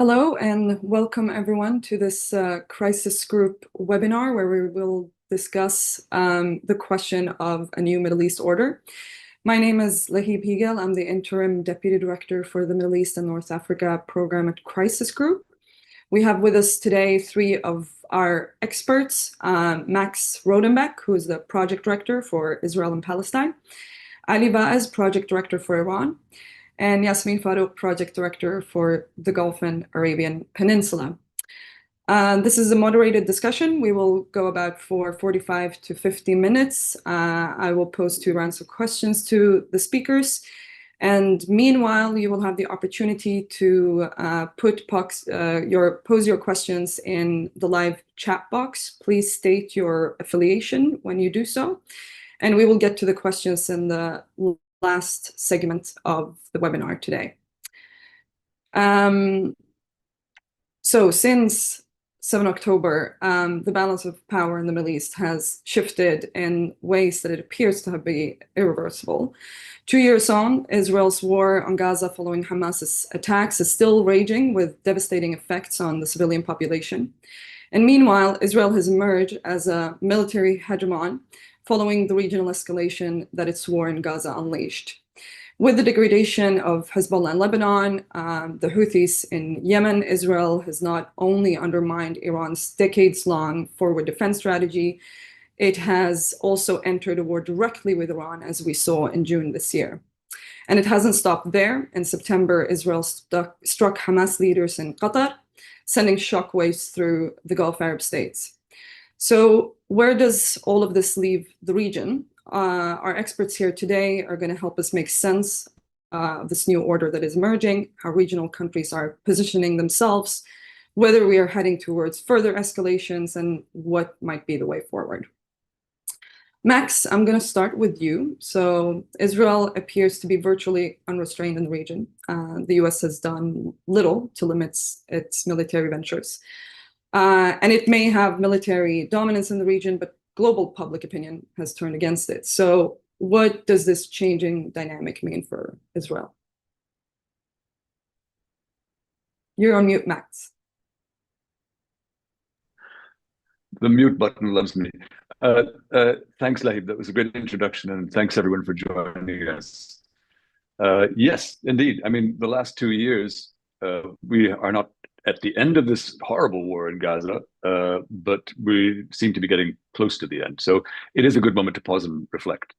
Hello and welcome everyone to this crisis group webinar where we will discuss the question of a new Middle East order. My name is Lahib Higel. I'm the Interim Deputy Director for the Middle East and North Africa Program at Crisis Group. We have with us today three of our experts, Max Rodenbeck, who is the Project Director for Israel and Palestine, Ali Vaez, Project Director for Iran, and Yasmine Farouk, Project Director for the Gulf and Arabian Peninsula. This is a moderated discussion. We will go about for 45 to 50 minutes. I will pose 2 rounds of questions to the speakers. And meanwhile, you will have the opportunity to pose your questions in the live chat box. Please state your affiliation when you do so. And we will get to the questions in the last segment of the webinar today. So since 7 October, the balance of power in the Middle East has shifted in ways that it appears to have been irreversible. 2 years on, Israel's war on Gaza following Hamas's attacks is still raging with devastating effects on the civilian population. And meanwhile, Israel has emerged as a military hegemon following the regional escalation that its war in Gaza unleashed. With the degradation of Hezbollah in Lebanon, the Houthis in Yemen, Israel has not only undermined Iran's decades-long forward defense strategy, it has also entered a war directly with Iran, as we saw in June this year. And it hasn't stopped there. In September, Israel struck Hamas leaders in Qatar, sending shockwaves through the Gulf Arab states. So where does all of this leave the region? Our experts here today are going to help us make sense of this new order that is emerging, how regional countries are positioning themselves, whether we are heading towards further escalations, and what might be the way forward. Max, I'm going to start with you. So Israel appears to be virtually unrestrained in the region. The US has done little to limit its military ventures. And it may have military dominance in the region, but global public opinion has turned against it. So what does this changing dynamic mean for Israel? You're on mute, Max. The mute button loves me. Thanks, Lahib. That was a great introduction, and thanks everyone for joining us. Yes, indeed. I mean, the last 2 years, we are not at the end of this horrible war in Gaza, but we seem to be getting close to the end. So it is a good moment to pause and reflect.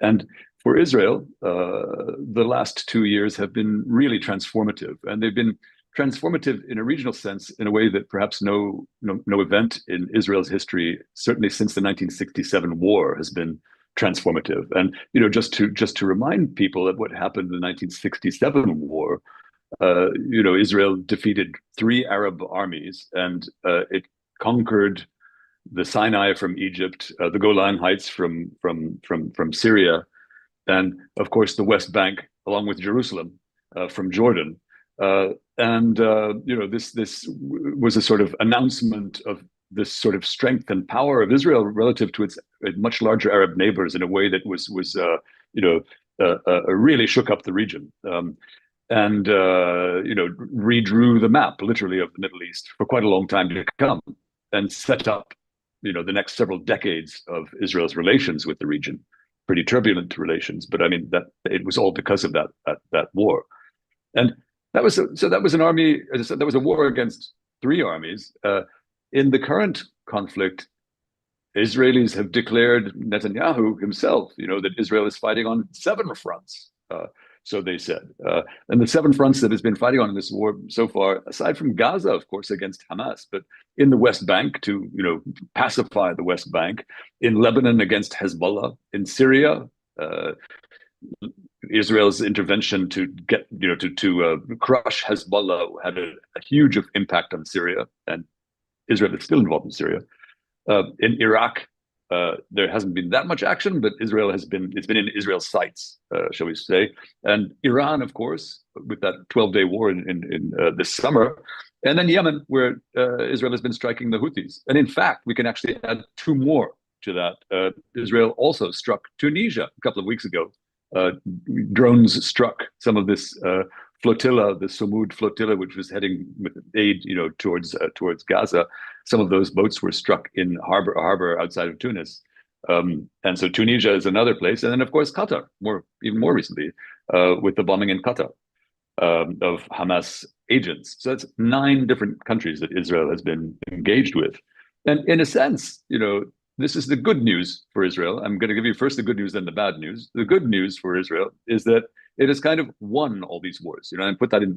And for Israel, the last 2 years have been really transformative, and they've been transformative in a regional sense in a way that perhaps no event in Israel's history, certainly since the 1967 war, has been transformative. And just to remind people of what happened in the 1967 war, Israel defeated 3 Arab armies, and it conquered the Sinai from Egypt, the Golan Heights from Syria, and of course the West Bank, along with Jerusalem from Jordan. This was a sort of announcement of this sort of strength and power of Israel relative to its much larger Arab neighbors in a way that really shook up the region. And redrew the map, literally, of the Middle East for quite a long time to come, and set up, the next several decades of Israel's relations with the region. Pretty turbulent relations, but I mean that it was all because of that war. And that was an army. As I said, that was a war against 3 armies. In the current conflict, Israelis have declared, Netanyahu himself, that Israel is fighting on 7 fronts. So they said. And the 7 fronts that has been fighting on in this war so far, aside from Gaza, of course, against Hamas, but in the West Bank to, pacify the West Bank, in Lebanon against Hezbollah, in Syria, Israel's intervention to get, to crush Hezbollah had a huge impact on Syria, and Israel is still involved in Syria. In Iraq, there hasn't been that much action, but it's been in Israel's sights, shall we say. And Iran, of course, with that 12-day war in this summer. And then Yemen, where Israel has been striking the Houthis. And in fact, we can actually add 2 more to that. Israel also struck Tunisia a couple of weeks ago. Drones struck some of this flotilla, the Sumud flotilla, which was heading with aid, towards Gaza. Some of those boats were struck in harbor outside of Tunis. And so Tunisia is another place. And then, of course, Qatar, even more recently, with the bombing in Qatar of Hamas agents. So that's 9 different countries that Israel has been engaged with. And in a sense, this is the good news for Israel. I'm going to give you first the good news, then the bad news. The good news for Israel is that it has kind of won all these wars, and put that in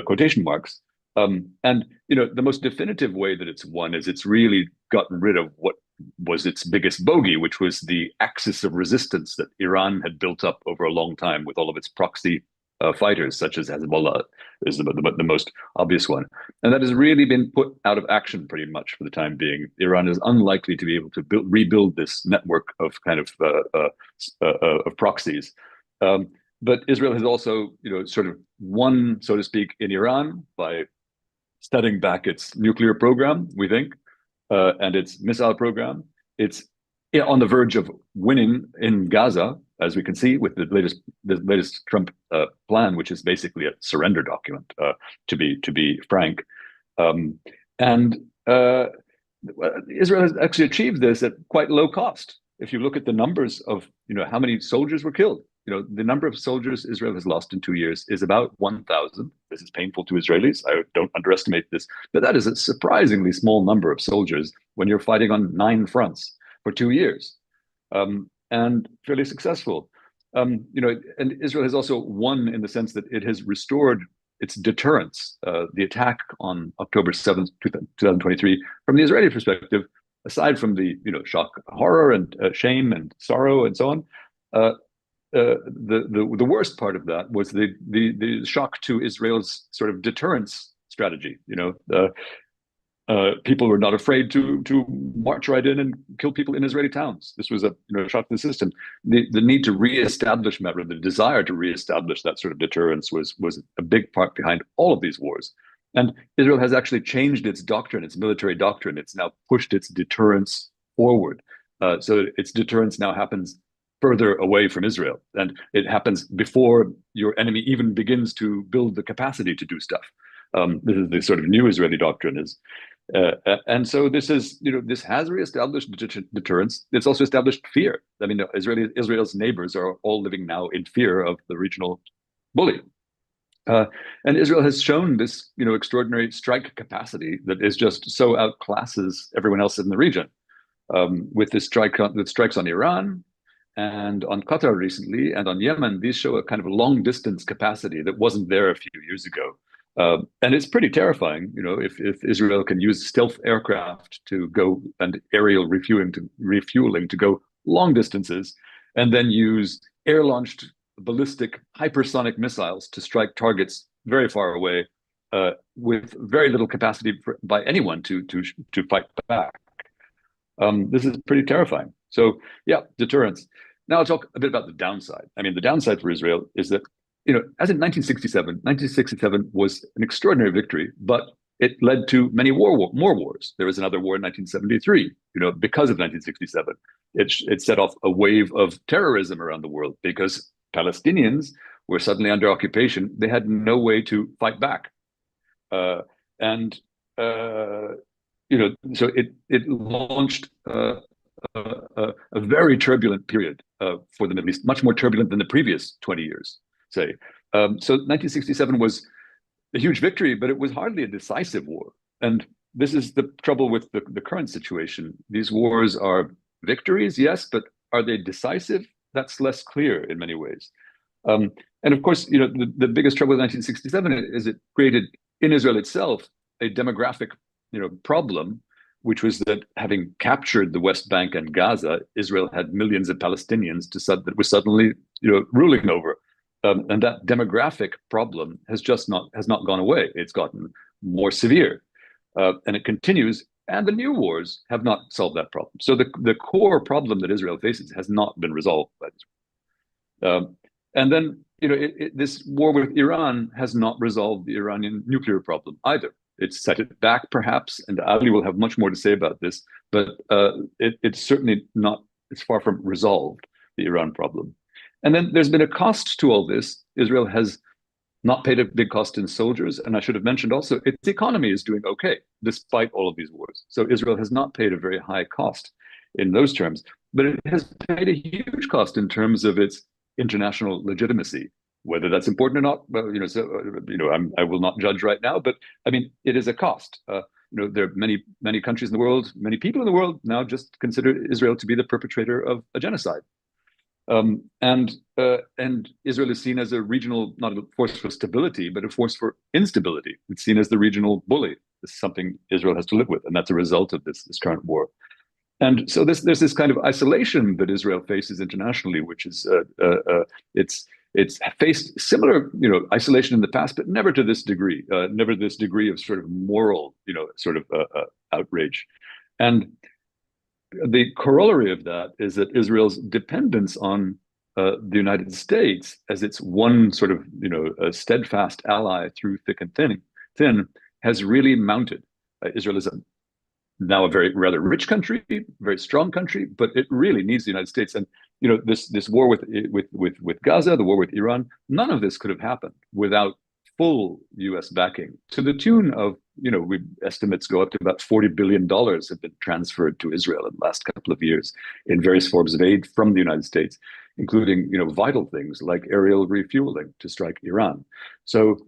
quotation marks. And the most definitive way that it's won is it's really gotten rid of what was its biggest bogey, which was the axis of resistance that Iran had built up over a long time with all of its proxy fighters, such as Hezbollah is the most obvious one. And that has really been put out of action pretty much for the time being. Iran is unlikely to be able to rebuild this network of kind of proxies. But Israel has also, sort of won, so to speak, in Iran by steadying back its nuclear program, we think, and its missile program. It's on the verge of winning in Gaza, as we can see with the latest Trump plan, which is basically a surrender document, to be frank. And Israel has actually achieved this at quite low cost. If you look at the numbers of how many soldiers were killed, the number of soldiers Israel has lost in 2 years is about 1,000. This is painful to Israelis. I don't underestimate this, but that is a surprisingly small number of soldiers when you're fighting on 9 fronts for 2 years, and fairly successful. And Israel has also won in the sense that it has restored its deterrence. The attack on October 7th, 2023, from the Israeli perspective, aside from the shock, horror, and shame and sorrow and so on, the worst part of that was the shock to Israel's sort of deterrence strategy. People were not afraid to march right in and kill people in Israeli towns. This was a shock to the system. The need to reestablish, rather the desire to reestablish that sort of deterrence was a big part behind all of these wars. And Israel has actually changed its doctrine, its military doctrine. It's now pushed its deterrence forward. So its deterrence now happens further away from Israel, and it happens before your enemy even begins to build the capacity to do stuff. This is the sort of new Israeli doctrine is. And so this has reestablished deterrence. It's also established fear. I mean, Israel's neighbors are all living now in fear of the regional bully. And Israel has shown this, extraordinary strike capacity that is just so outclasses everyone else in the region. With this strikes on Iran and on Qatar recently, and on Yemen, these show a kind of long distance capacity that wasn't there a few years ago. And it's pretty terrifying, if Israel can use stealth aircraft to go, and aerial refueling to go long distances, and then use air-launched ballistic hypersonic missiles to strike targets very far away, with very little capacity by anyone to fight back. This is pretty terrifying. So yeah, deterrence. Now I'll talk a bit about the downside. I mean, the downside for Israel is that, as in 1967 was an extraordinary victory, but it led to many more wars. There was another war in 1973, because of 1967. It set off a wave of terrorism around the world because Palestinians were suddenly under occupation. They had no way to fight back. So it launched a very turbulent period for the Middle East, much more turbulent than the previous 20 years, say. So 1967 was a huge victory, but it was hardly a decisive war. And this is the trouble with the current situation. These wars are victories, yes, but are they decisive? That's less clear in many ways. And of course, the biggest trouble with 1967 is it created in Israel itself a demographic, problem, which was that having captured the West Bank and Gaza, Israel had millions of Palestinians that was suddenly, ruling over. And that demographic problem has not gone away. It's gotten more severe, and it continues. And the new wars have not solved that problem. So the core problem that Israel faces has not been resolved by Israel. And then, this war with Iran has not resolved the Iranian nuclear problem either. It's set it back, perhaps, and Ali will have much more to say about this. But it's certainly not. It's far from resolved, the Iran problem. And then there's been a cost to all this. Israel has not paid a big cost in soldiers. And I should have mentioned also, its economy is doing okay, despite all of these wars. So Israel has not paid a very high cost in those terms, but it has paid a huge cost in terms of its international legitimacy. Whether that's important or not, well, I will not judge right now, but I mean, it is a cost. There are many countries in the world, many people in the world now just consider Israel to be the perpetrator of a genocide. And Israel is seen as a regional, not a force for stability, but a force for instability. It's seen as the regional bully. This is something Israel has to live with, and that's a result of this current war. And so there's this kind of isolation that Israel faces internationally, which is it's faced similar isolation in the past, but never to this degree, never this degree of sort of moral outrage. And the corollary of that is that Israel's dependence on the United States as its one sort of a steadfast ally through thick and thin has really mounted. Israel is now a very rather rich country, very strong country, but it really needs the United States. And this war with Gaza, the war with Iran, none of this could have happened without full U.S. backing, to the tune of estimates go up to about $40 billion have been transferred to Israel in the last couple of years in various forms of aid from the United States, including vital things like aerial refueling to strike Iran. So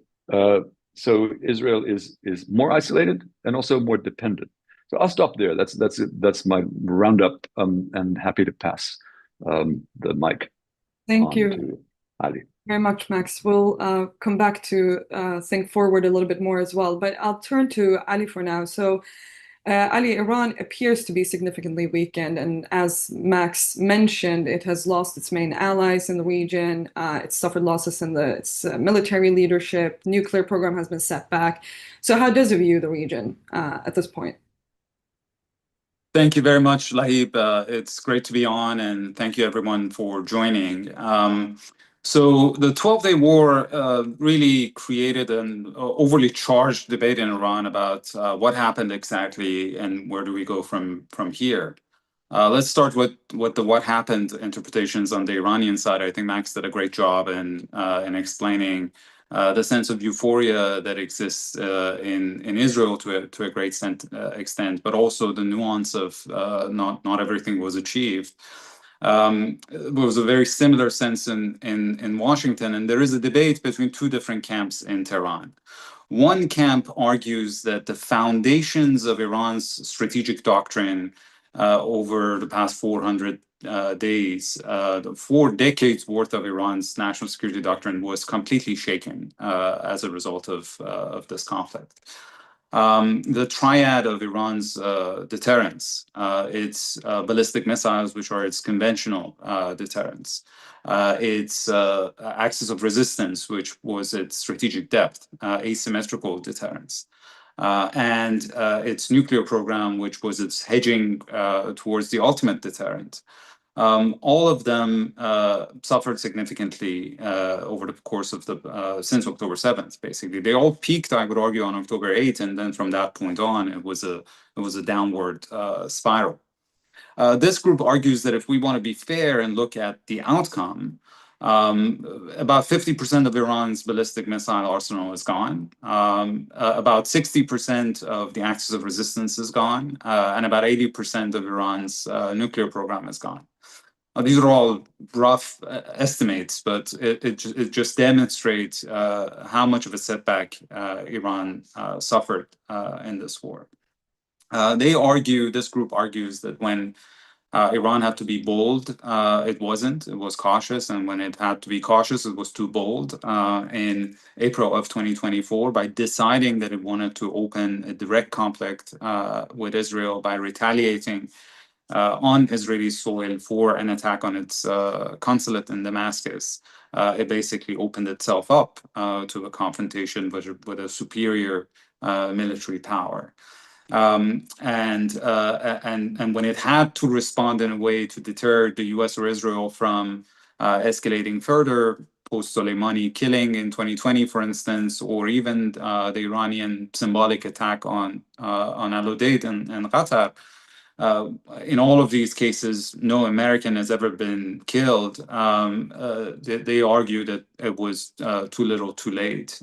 Israel is more isolated and also more dependent. So I'll stop there. That's my roundup, and happy to pass the mic. Thank you to Ali. very much, Max. We'll come back to think forward a little bit more as well, but I'll turn to Ali for now. So Ali, Iran appears to be significantly weakened, and as Max mentioned, it has lost its main allies in the region. It's suffered losses in its military leadership. Nuclear program has been set back. So how does it view the region at this point? Thank you very much, Lahib. It's great to be on, and thank you everyone for joining. So the 12-day war really created an overly charged debate in Iran about what happened exactly and where do we go from here. Let's start with what happened interpretations on the Iranian side. I think Max did a great job in explaining the sense of euphoria that exists in Israel to a great extent, but also the nuance of not everything was achieved. There was a very similar sense in Washington, and there is a debate between two different camps in Tehran. One camp argues that the foundations of Iran's strategic doctrine over the past 400 days, 4 decades worth of Iran's national security doctrine was completely shaken as a result of this conflict. The triad of Iran's deterrence, its ballistic missiles, which are its conventional deterrence, its axis of resistance, which was its strategic depth, asymmetrical deterrence, and its nuclear program, which was its hedging towards the ultimate deterrent. All of them suffered significantly over the course of since October 7th. Basically, they all peaked, I would argue, on October 8th, and then from that point on, it was a downward spiral. This group argues that if we want to be fair and look at the outcome, about 50% of Iran's ballistic missile arsenal is gone. About 60% of the axis of resistance is gone, and about 80% of Iran's nuclear program is gone. These are all rough estimates, but it just demonstrates how much of a setback Iran suffered in this war. This group argues that when Iran had to be bold, it wasn't. It was cautious, and when it had to be cautious, it was too bold. In April of 2024, by deciding that it wanted to open a direct conflict with Israel by retaliating on Israeli soil for an attack on its consulate in Damascus, it basically opened itself up to a confrontation with a superior military power. And when it had to respond in a way to deter the US or Israel from escalating further, post-Soleimani killing in 2020, for instance, or even the Iranian symbolic attack on Al Udeid and Qatar, in all of these cases, no American has ever been killed. They argue that it was too little, too late.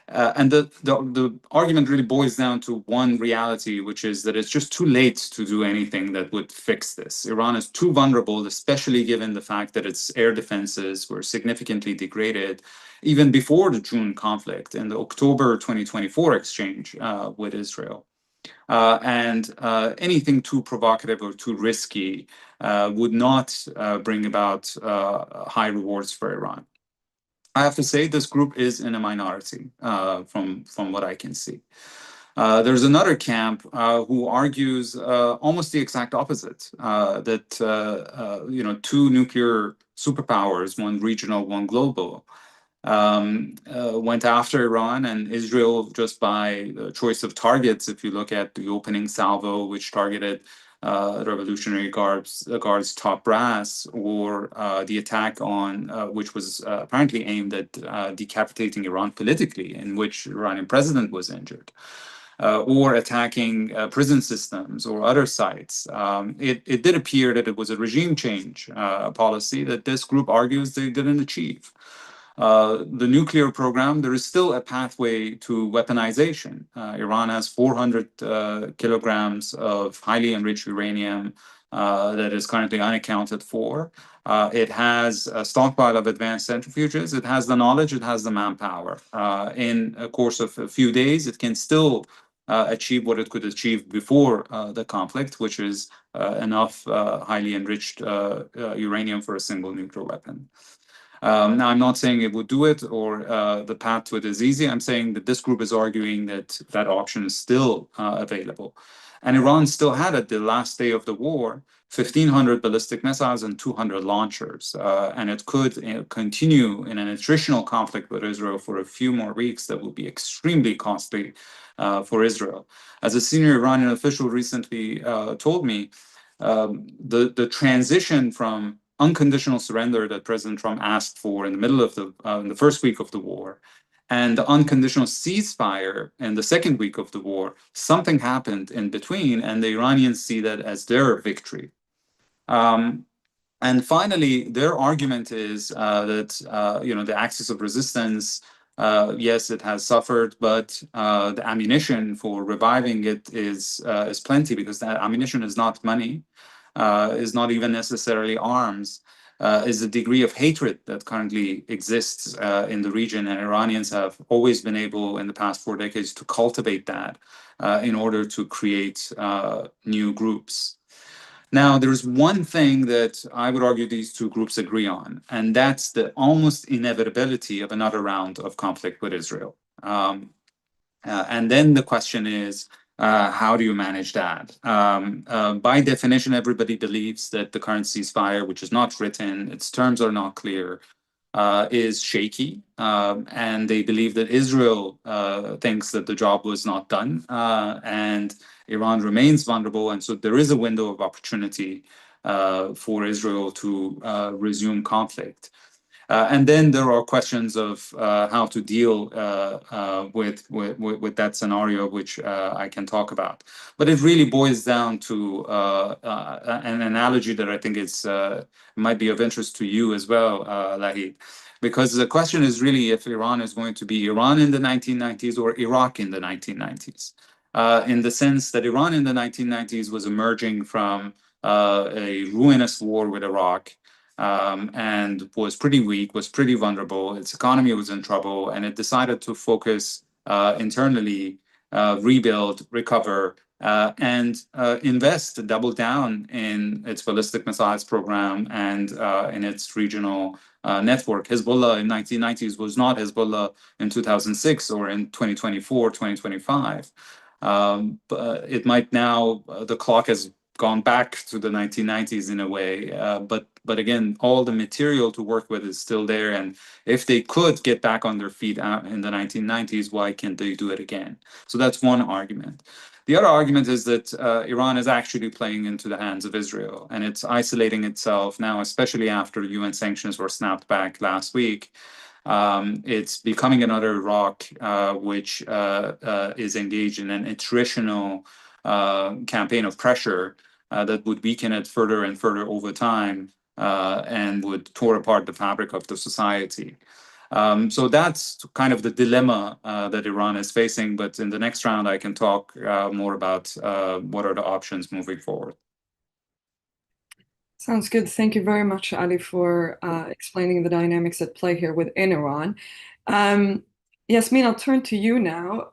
And the argument really boils down to one reality, which is that it's just too late to do anything that would fix this. Iran is too vulnerable, especially given the fact that its air defenses were significantly degraded even before the June conflict and the October 2024 exchange with Israel. And anything too provocative or too risky would not bring about high rewards for Iran. I have to say this group is in a minority from what I can see. There's another camp who argues almost the exact opposite, that two nuclear superpowers, one regional, one global, went after Iran and Israel just by choice of targets. If you look at the opening salvo, which targeted Revolutionary Guard's top brass, or the attack on which was apparently aimed at decapitating Iran politically, in which Iranian president was injured, or attacking prison systems or other sites. It did appear that it was a regime change policy that this group argues they didn't achieve. The nuclear program, there is still a pathway to weaponization. Iran has 400 kilograms of highly enriched uranium that is currently unaccounted for. It has a stockpile of advanced centrifuges. It has the knowledge. It has the manpower. In a course of a few days, it can still achieve what it could achieve before the conflict, which is enough highly enriched uranium for a single nuclear weapon. Now, I'm not saying it would do it or the path to it is easy. I'm saying that this group is arguing that that option is still available. And Iran still had at the last day of the war 1,500 ballistic missiles and 200 launchers. And it could continue in an attritional conflict with Israel for a few more weeks that will be extremely costly for Israel. As a senior Iranian official recently told me, the transition from unconditional surrender that President Trump asked for in the middle of in the first week of the war, and the unconditional ceasefire in the second week of the war, something happened in between, and the Iranians see that as their victory. And finally, their argument is that the axis of resistance, yes, it has suffered, but the ammunition for reviving it is plenty, because that ammunition is not money. Is not even necessarily arms, is the degree of hatred that currently exists in the region. And Iranians have always been able in the past 4 decades to cultivate that in order to create new groups. Now, there's one thing that I would argue these two groups agree on, and that's the almost inevitability of another round of conflict with Israel. And then the question is, how do you manage that? By definition, everybody believes that the current ceasefire, which is not written, its terms are not clear, is shaky. And they believe that Israel thinks that the job was not done, and Iran remains vulnerable. And so there is a window of opportunity for Israel to resume conflict. And then there are questions of how to deal with that scenario, which I can talk about. But it really boils down to an analogy that I think might be of interest to you as well, Lahib, because the question is really if Iran is going to be Iran in the 1990s or Iraq in the 1990s, in the sense that Iran in the 1990s was emerging from a ruinous war with Iraq, and was pretty weak, was pretty vulnerable. Its economy was in trouble, and it decided to focus internally, rebuild, recover, and invest, double down in its ballistic missiles program and in its regional network. Hezbollah in 1990s was not Hezbollah in 2006 or in 2024, 2025. But it might now, the clock has gone back to the 1990s in a way, but again, all the material to work with is still there. And if they could get back on their feet in the 1990s, why can't they do it again? So that's one argument. The other argument is that Iran is actually playing into the hands of Israel, and it's isolating itself now, especially after UN sanctions were snapped back last week. It's becoming another Iraq which is engaged in an attritional campaign of pressure that would weaken it further and further over time and would tear apart the fabric of the society. So that's kind of the dilemma that Iran is facing. But in the next round, I can talk more about what are the options moving forward. Sounds good. Thank you very much, Ali, for explaining the dynamics at play here within Iran. Yasmine, I'll turn to you now.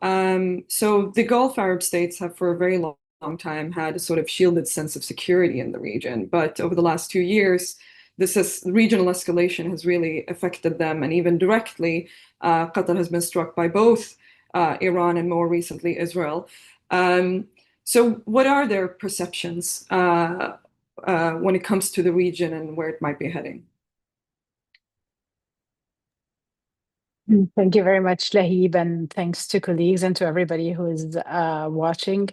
So the Gulf Arab states have for a very long time had a sort of shielded sense of security in the region. But over the last 2 years, regional escalation has really affected them. And even directly, Qatar has been struck by both Iran and more recently Israel. So what are their perceptions when it comes to the region and where it might be heading? Thank you very much, Lahib, and thanks to colleagues and to everybody who is watching.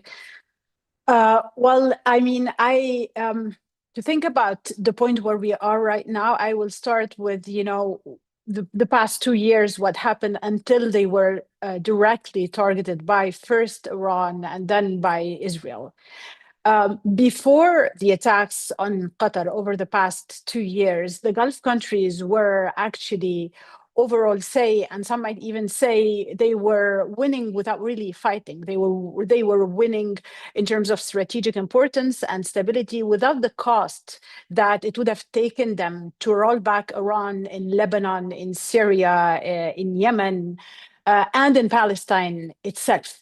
Well, I mean, to think about the point where we are right now, I will start with, the past 2 years, what happened until they were directly targeted by first Iran and then by Israel. Before the attacks on Qatar over the past 2 years, the Gulf countries were actually overall and some might even say they were winning without really fighting. They were winning in terms of strategic importance and stability without the cost that it would have taken them to roll back Iran in Lebanon, in Syria, in Yemen, and in Palestine itself.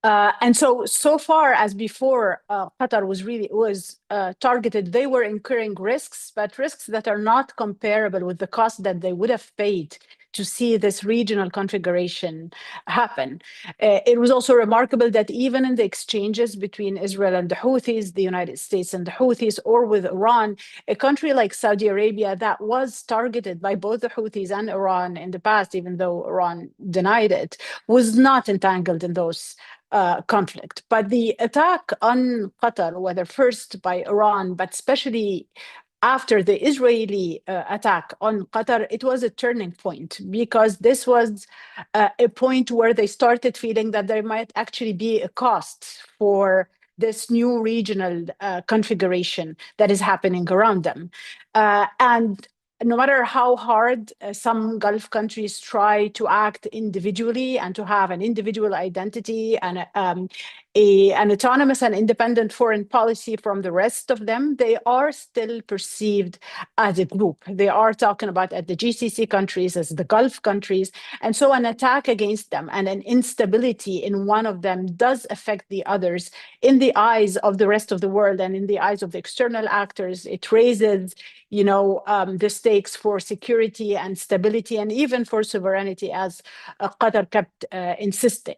And so far as before Qatar was targeted, they were incurring risks, but risks that are not comparable with the cost that they would have paid to see this regional configuration happen. It was also remarkable that even in the exchanges between Israel and the Houthis, the United States and the Houthis, or with Iran, a country like Saudi Arabia that was targeted by both the Houthis and Iran in the past, even though Iran denied it, was not entangled in those conflict. But the attack on Qatar, whether first by Iran, but especially after the Israeli attack on Qatar, it was a turning point, because this was a point where they started feeling that there might actually be a cost for this new regional configuration that is happening around them. And no matter how hard some Gulf countries try to act individually and to have an individual identity and an autonomous and independent foreign policy from the rest of them, they are still perceived as a group. They are talking about at the GCC countries as the Gulf countries. And so an attack against them and an instability in one of them does affect the others in the eyes of the rest of the world and in the eyes of the external actors. It raises the stakes for security and stability and even for sovereignty, as Qatar kept insisting.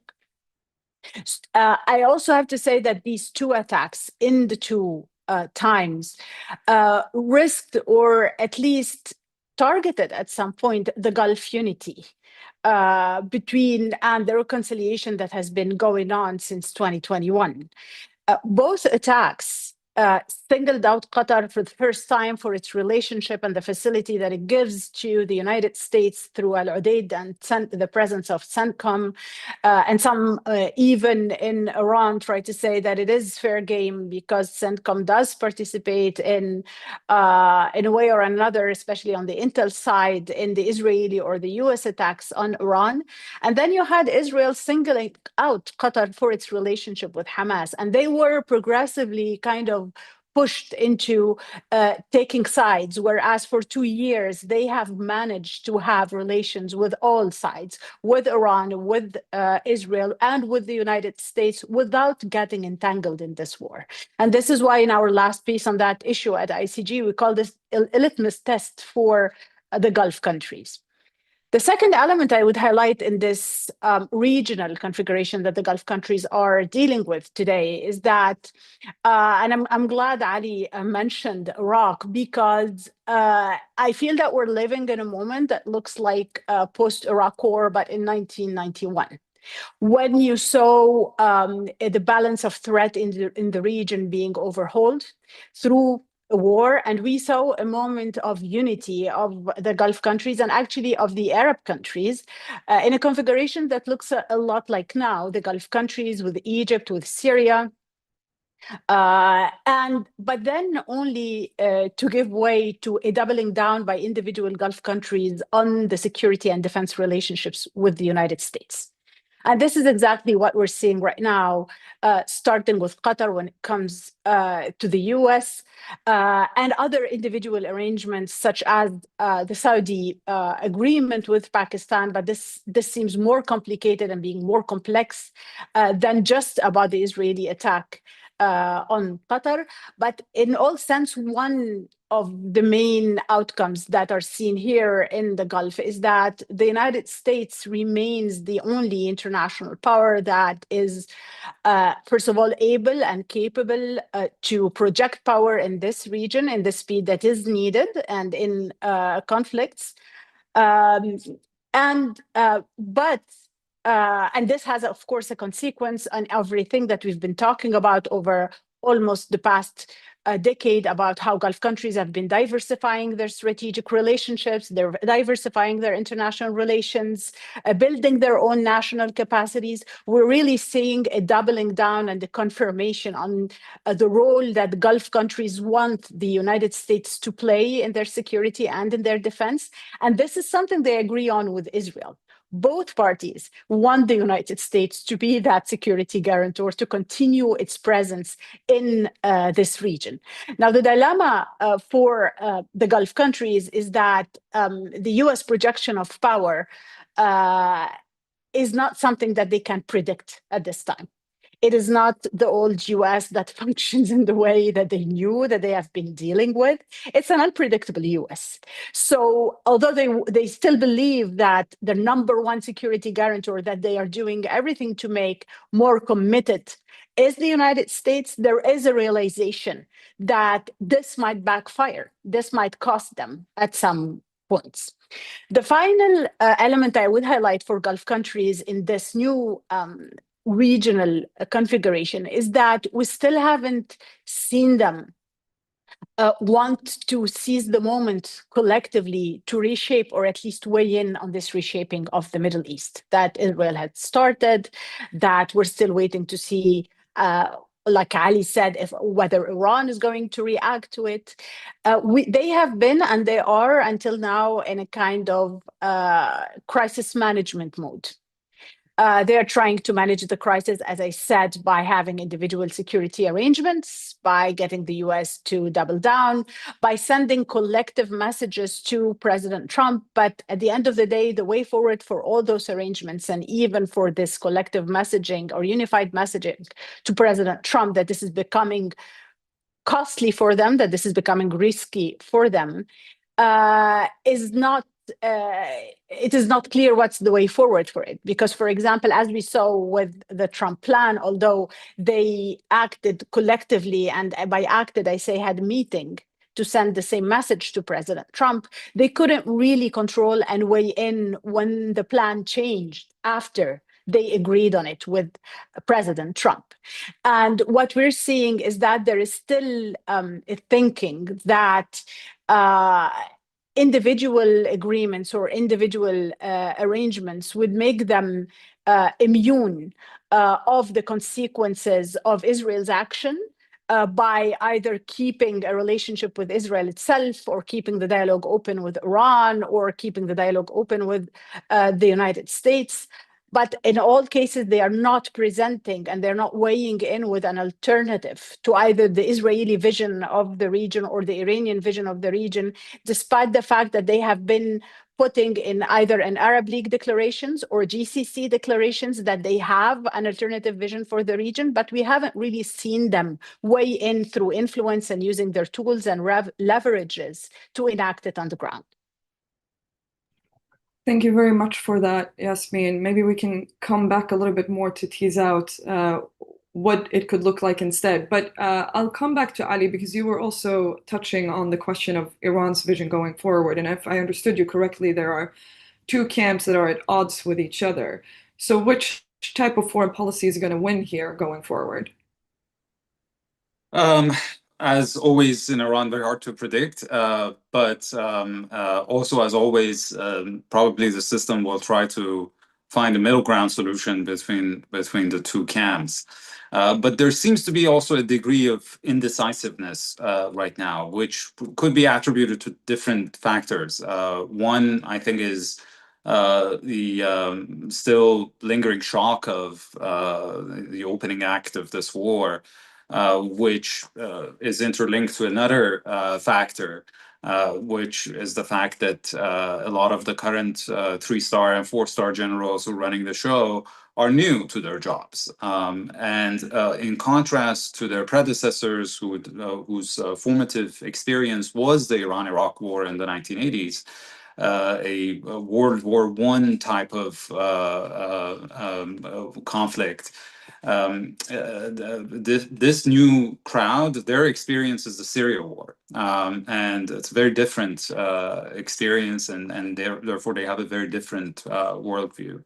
I also have to say that these two attacks in the two times risked, or at least targeted at some point, the Gulf unity between and the reconciliation that has been going on since 2021. Both attacks singled out Qatar for the first time for its relationship and the facility that it gives to the United States through Al Udeid and the presence of CENTCOM. And some even in Iran try to say that it is fair game because CENTCOM does participate in a way or another, especially on the intel side, in the Israeli or the US attacks on Iran. And then you had Israel singling out Qatar for its relationship with Hamas. And they were progressively kind of pushed into taking sides, whereas for 2 years they have managed to have relations with all sides, with Iran, with Israel, and with the United States without getting entangled in this war. And this is why in our last piece on that issue at ICG, we call this a litmus test for the Gulf countries. The second element I would highlight in this regional configuration that the Gulf countries are dealing with today is that, and I'm glad Ali mentioned Iraq, because I feel that we're living in a moment that looks like post-Iraq war, but in 1991. When you saw the balance of threat in the region being overhauled through war, and we saw a moment of unity of the Gulf countries and actually of the Arab countries in a configuration that looks a lot like now, the Gulf countries with Egypt, with Syria. But then only to give way to a doubling down by individual Gulf countries on the security and defense relationships with the United States. And this is exactly what we're seeing right now, starting with Qatar when it comes to the US and other individual arrangements, such as the Saudi agreement with Pakistan. But this seems more complicated and being more complex than just about the Israeli attack on Qatar. But in all sense, one of the main outcomes that are seen here in the Gulf is that the United States remains the only international power that is, first of all, able and capable to project power in this region in the speed that is needed and in conflicts. And this has, of course, a consequence on everything that we've been talking about over almost the past decade about how Gulf countries have been diversifying their strategic relationships, they're diversifying their international relations, building their own national capacities. We're really seeing a doubling down and a confirmation on the role that Gulf countries want the United States to play in their security and in their defense. And this is something they agree on with Israel. Both parties want the United States to be that security guarantor, to continue its presence in this region. Now, the dilemma for the Gulf countries is that the US projection of power is not something that they can predict at this time. It is not the old US that functions in the way that they knew that they have been dealing with. It's an unpredictable US. So although they still believe that the number one security guarantor that they are doing everything to make more committed is the United States, there is a realization that this might backfire. This might cost them at some points. The final element I would highlight for Gulf countries in this new regional configuration is that we still haven't seen them want to seize the moment collectively to reshape or at least weigh in on this reshaping of the Middle East that Israel had started, that we're still waiting to see, like Ali said, whether Iran is going to react to it. They have been and they are until now in a kind of crisis management mode. They are trying to manage the crisis, as I said, by having individual security arrangements, by getting the US to double down, by sending collective messages to President Trump. But at the end of the day, the way forward for all those arrangements and even for this collective messaging or unified messaging to President Trump that this is becoming costly for them, that this is becoming risky for them, is not it is not clear what's the way forward for it. Because, for example, as we saw with the Trump plan, although they acted collectively, and by acted, I say had a meeting to send the same message to President Trump, they couldn't really control and weigh in when the plan changed after they agreed on it with President Trump. And what we're seeing is that there is still a thinking that individual agreements or individual arrangements would make them immune of the consequences of Israel's action by either keeping a relationship with Israel itself or keeping the dialogue open with Iran or keeping the dialogue open with the United States. But in all cases, they are not presenting and they're not weighing in with an alternative to either the Israeli vision of the region or the Iranian vision of the region, despite the fact that they have been putting in either an Arab League declarations or GCC declarations that they have an alternative vision for the region, but we haven't really seen them weigh in through influence and using their tools and leverages to enact it on the ground. Thank you very much for that, Yasmine. Maybe we can come back a little bit more to tease out what it could look like instead. But I'll come back to Ali because you were also touching on the question of Iran's vision going forward. And if I understood you correctly, there are two camps that are at odds with each other. So which type of foreign policy is going to win here going forward? as always in Iran, very hard to predict. But also, as always, probably the system will try to find a middle ground solution between the two camps. But there seems to be also a degree of indecisiveness right now, which could be attributed to different factors. One, I think, is the still lingering shock of the opening act of this war, which is interlinked to another factor, which is the fact that a lot of the current 3-star and 4-star generals who are running the show are new to their jobs. And in contrast to their predecessors whose formative experience was the Iran-Iraq War in the 1980s, a World War I type of conflict. This new crowd, their experience is the Syria war, and it's a very different experience, and therefore they have a very different worldview.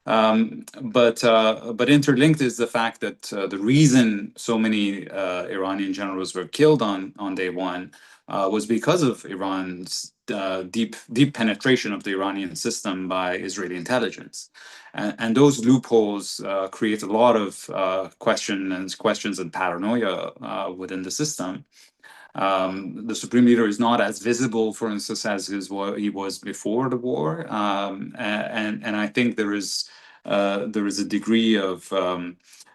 But interlinked is the fact that the reason so many Iranian generals were killed on day one was because of Iran's deep penetration of the Iranian system by Israeli intelligence, and those loopholes create a lot of questions and paranoia within the system. The supreme leader is not as visible, for instance, as he was before the war, and I think there is a degree of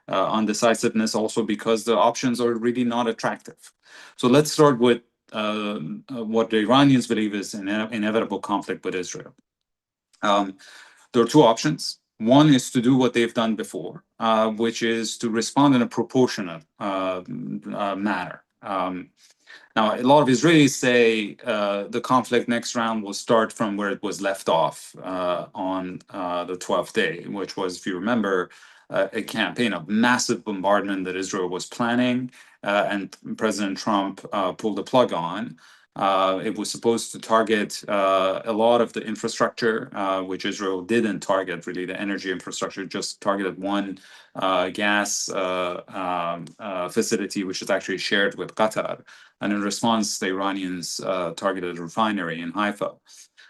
undecisiveness also because the options are really not attractive. So let's start with what the Iranians believe is an inevitable conflict with Israel. There are two options. One is to do what they've done before, which is to respond in a proportionate manner. Now, a lot of Israelis say the conflict next round will start from where it was left off on the 12th day, which was, if you remember, a campaign of massive bombardment that Israel was planning, and President Trump pulled the plug on. It was supposed to target a lot of the infrastructure, which Israel didn't target, really, the energy infrastructure, just targeted one gas facility, which is actually shared with Qatar. And in response, the Iranians targeted a refinery in Haifa.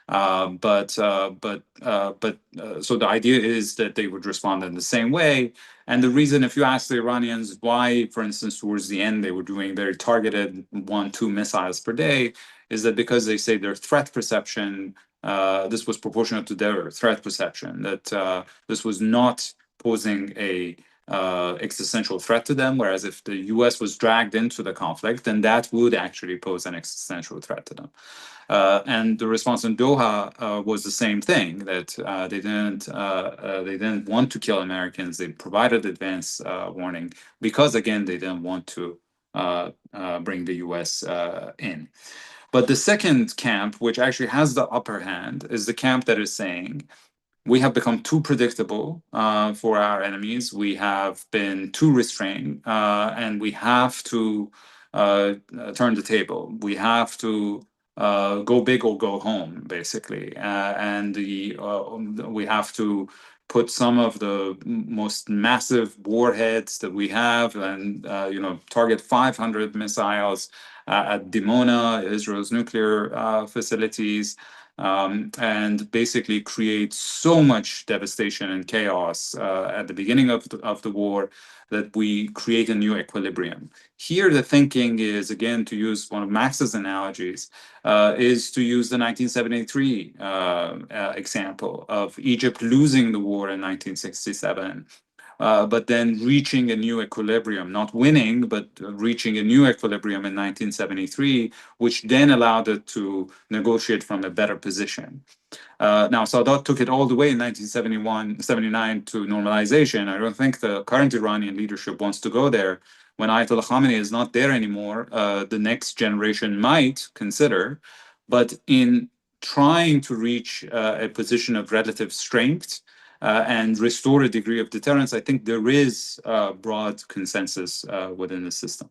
So the idea is that they would respond in the same way. And the reason, if you ask the Iranians why, for instance, towards the end, they were doing very targeted 1-2 missiles per day, is that because they say their threat perception, this was proportional to their threat perception, that this was not posing a existential threat to them, whereas if the US was dragged into the conflict, then that would actually pose an existential threat to them. And the response in Doha was the same thing, that they didn't want to kill Americans. They provided advance warning because, again, they didn't want to bring the US in. But the second camp, which actually has the upper hand, is the camp that is saying, we have become too predictable for our enemies. We have been too restrained, and we have to turn the table. We have to go big or go home, basically. And we have to put some of the most massive warheads that we have and target 500 missiles at Dimona, Israel's nuclear facilities. And basically create so much devastation and chaos at the beginning of the war that we create a new equilibrium. Here, the thinking is, again, to use one of Max's analogies, is to use the 1973 example of Egypt losing the war in 1967. But then reaching a new equilibrium, not winning, but reaching a new equilibrium in 1973, which then allowed it to negotiate from a better position. Now, Sadat took it all the way in 1979 to normalization. I don't think the current Iranian leadership wants to go there. When Ayatollah Khamenei is not there anymore, the next generation might consider. But in trying to reach a position of relative strength, and restore a degree of deterrence, I think there is broad consensus within the system.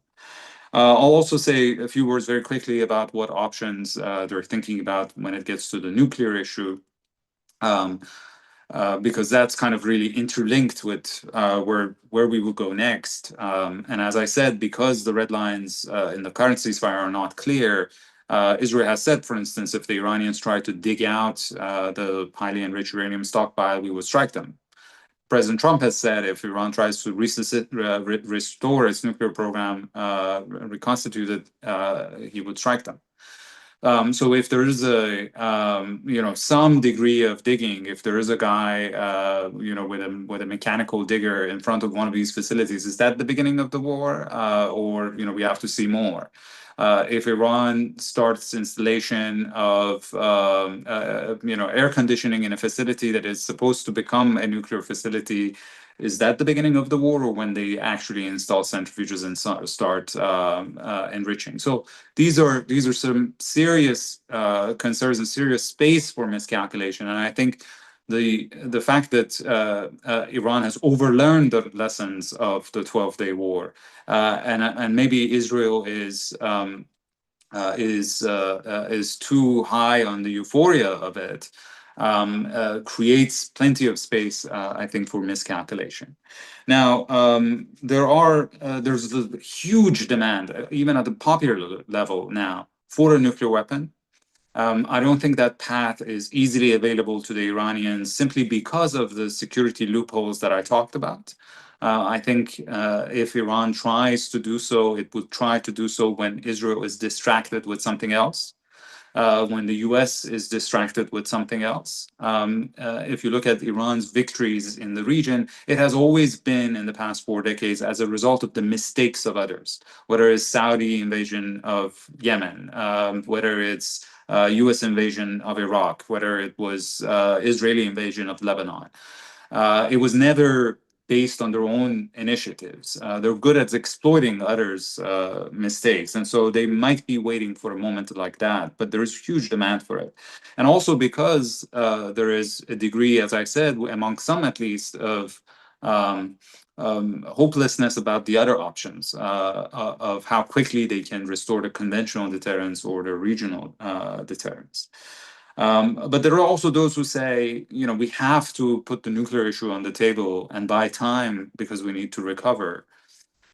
I'll also say a few words very quickly about what options they're thinking about when it gets to the nuclear issue. because that's kind of really interlinked with where we will go next. And as I said, because the red lines in the current ceasefire are not clear, Israel has said, for instance, if the Iranians try to dig out the highly enriched uranium stockpile, we would strike them. President Trump has said if Iran tries to restore its nuclear program, reconstitute it, he would strike them. So if there is a some degree of digging, if there is a guy with a mechanical digger in front of one of these facilities, is that the beginning of the war, or we have to see more? If Iran starts installation of air conditioning in a facility that is supposed to become a nuclear facility, is that the beginning of the war, or when they actually install centrifuges and start enriching? So these are some serious concerns and serious space for miscalculation. And I think the fact that Iran has overlearned the lessons of the 12-day war, and maybe Israel is too high on the euphoria of it, creates plenty of space, I think, for miscalculation. Now, there's a huge demand, even at the popular level now, for a nuclear weapon. I don't think that path is easily available to the Iranians simply because of the security loopholes that I talked about. I think if Iran tries to do so, it would try to do so when Israel is distracted with something else, when the US is distracted with something else. If you look at Iran's victories in the region, it has always been in the past 4 decades as a result of the mistakes of others, whether it's Saudi invasion of Yemen, whether it's US invasion of Iraq, whether it was Israeli invasion of Lebanon. It was never based on their own initiatives. They're good at exploiting others' mistakes. And so they might be waiting for a moment like that, but there is huge demand for it. And also because there is a degree, as I said, among some at least, of hopelessness about the other options of how quickly they can restore the conventional deterrence or the regional deterrence. But there are also those who say, we have to put the nuclear issue on the table and buy time because we need to recover.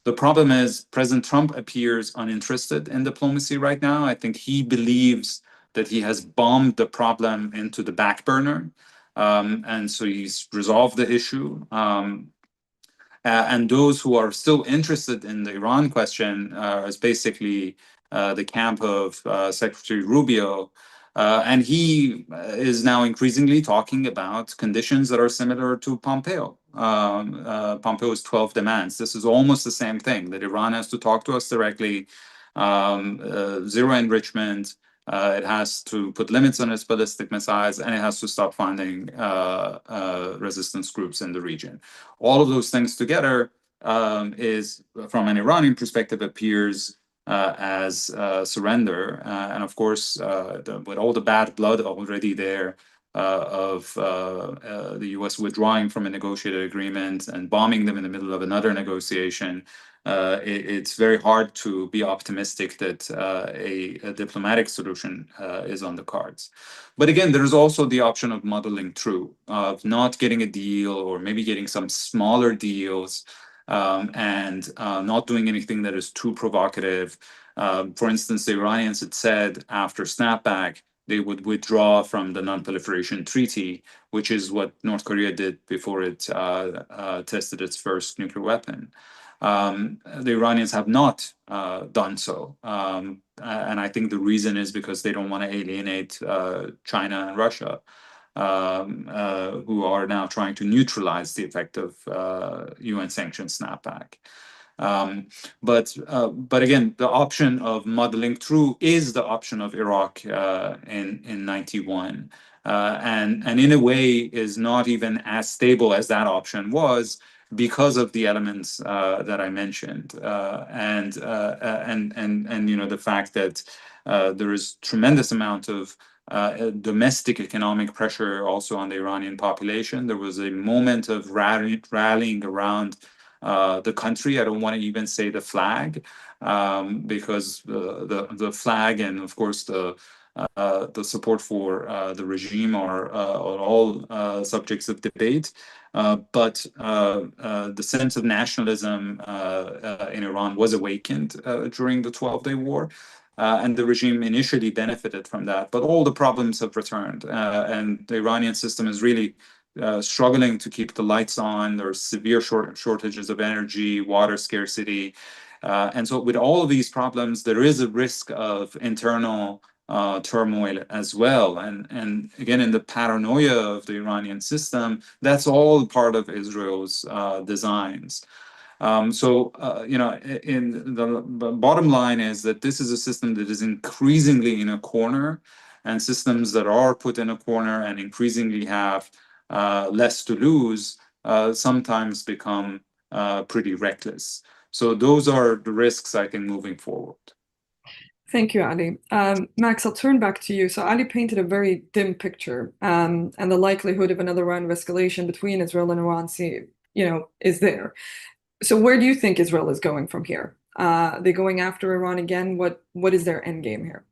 The problem is President Trump appears uninterested in diplomacy right now. I think he believes that he has bombed the problem into the back burner. And so he's resolved the issue. And those who are still interested in the Iran question is basically the camp of Secretary Rubio. And he is now increasingly talking about conditions that are similar to Pompeo. Pompeo's 12 demands. This is almost the same thing, that Iran has to talk to us directly, zero enrichment, it has to put limits on its ballistic missiles, and it has to stop funding resistance groups in the region. All of those things together is, from an Iranian perspective, appears as surrender. And of course, with all the bad blood already there of the US withdrawing from a negotiated agreement and bombing them in the middle of another negotiation, it's very hard to be optimistic that a diplomatic solution is on the cards. But again, there's also the option of muddling through, of not getting a deal or maybe getting some smaller deals, and not doing anything that is too provocative. For instance, the Iranians had said after snapback, they would withdraw from the non-proliferation treaty, which is what North Korea did before it tested its first nuclear weapon. The Iranians have not done so. And I think the reason is because they don't want to alienate China and Russia, who are now trying to neutralize the effect of UN sanctioned snapback. But again, the option of muddling through is the option of Iraq in 91, and in a way is not even as stable as that option was because of the elements that I mentioned, and the fact that there is tremendous amount of domestic economic pressure also on the Iranian population. There was a moment of rallying around the country. I don't want to even say the flag, because the flag and of course the the support for the regime are all subjects of debate. But the sense of nationalism in Iran was awakened during the 12-day war. And the regime initially benefited from that, but all the problems have returned, and the Iranian system is really struggling to keep the lights on. There are severe shortages of energy, water scarcity, and so with all of these problems, there is a risk of internal turmoil as well. And again, in the paranoia of the Iranian system, that's all part of Israel's designs. You know, in the bottom line is that this is a system that is increasingly in a corner, and systems that are put in a corner and increasingly have less to lose sometimes become pretty reckless. So those are the risks, I think, moving forward. Thank you, Ali. Max, I'll turn back to you. So Ali painted a very dim picture, and the likelihood of another round of escalation between Israel and Iran, is there. So where do you think Israel is going from here? Are they going after Iran again? What is their end game here?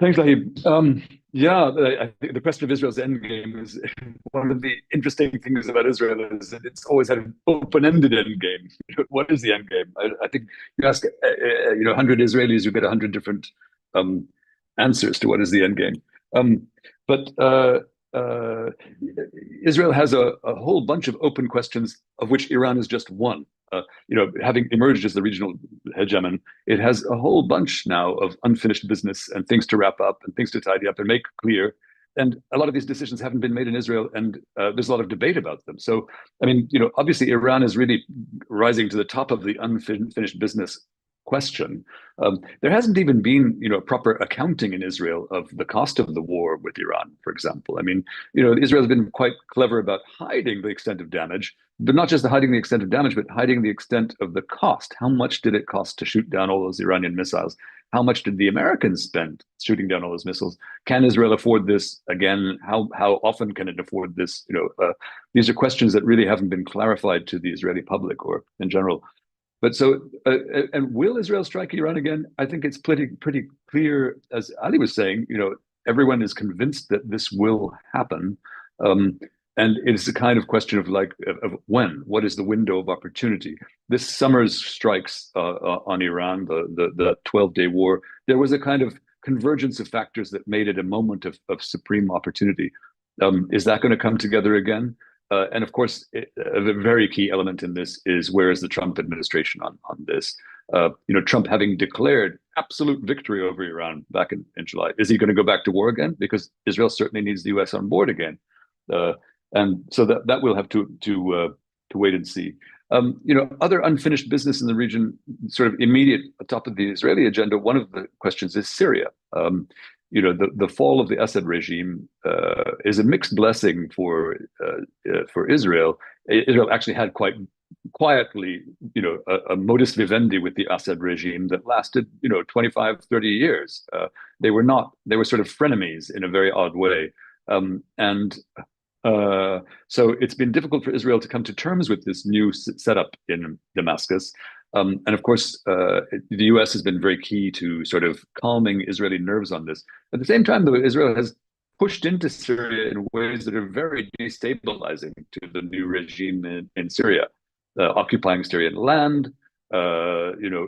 Thanks, Lahib. Yeah, I think the question of Israel's endgame is one of the interesting things about Israel is that it's always had an open-ended endgame. What is the endgame? I think you ask 100 Israelis, you get 100 different answers to what is the endgame. But Israel has a whole bunch of open questions, of which Iran is just one. Having emerged as the regional hegemon, it has a whole bunch now of unfinished business and things to wrap up and things to tidy up and make clear. And a lot of these decisions haven't been made in Israel, and there's a lot of debate about them. So, I mean, obviously Iran is really rising to the top of the unfinished business question. There hasn't even been, proper accounting in Israel of the cost of the war with Iran, for example. I mean, Israel has been quite clever about hiding the extent of damage, but not just hiding the extent of damage, but hiding the extent of the cost. How much did it cost to shoot down all those Iranian missiles? How much did the Americans spend shooting down all those missiles? Can Israel afford this again? How often can it afford this? These are questions that really haven't been clarified to the Israeli public or in general. But so, and will Israel strike Iran again? I think it's pretty clear, as Ali was saying, everyone is convinced that this will happen. And it's a kind of question of of when, what is the window of opportunity? This summer's strikes on Iran, the 12-day war, there was a kind of convergence of factors that made it a moment of supreme opportunity. Is that going to come together again? And of course, a very key element in this is where is the Trump administration on this? Trump having declared absolute victory over Iran back in July, is he going to go back to war again? Because Israel certainly needs the US on board again. And so that we'll have to wait and see. Other unfinished business in the region, sort of immediate atop of the Israeli agenda, one of the questions is Syria. The fall of the Assad regime is a mixed blessing for Israel. Israel actually had quite quietly, a modus vivendi with the Assad regime that lasted, 25, 30 years. They were sort of frenemies in a very odd way. So it's been difficult for Israel to come to terms with this new setup in Damascus. And of course, the US has been very key to sort of calming Israeli nerves on this. At the same time, though, Israel has pushed into Syria in ways that are very destabilizing to the new regime in Syria, occupying Syrian land,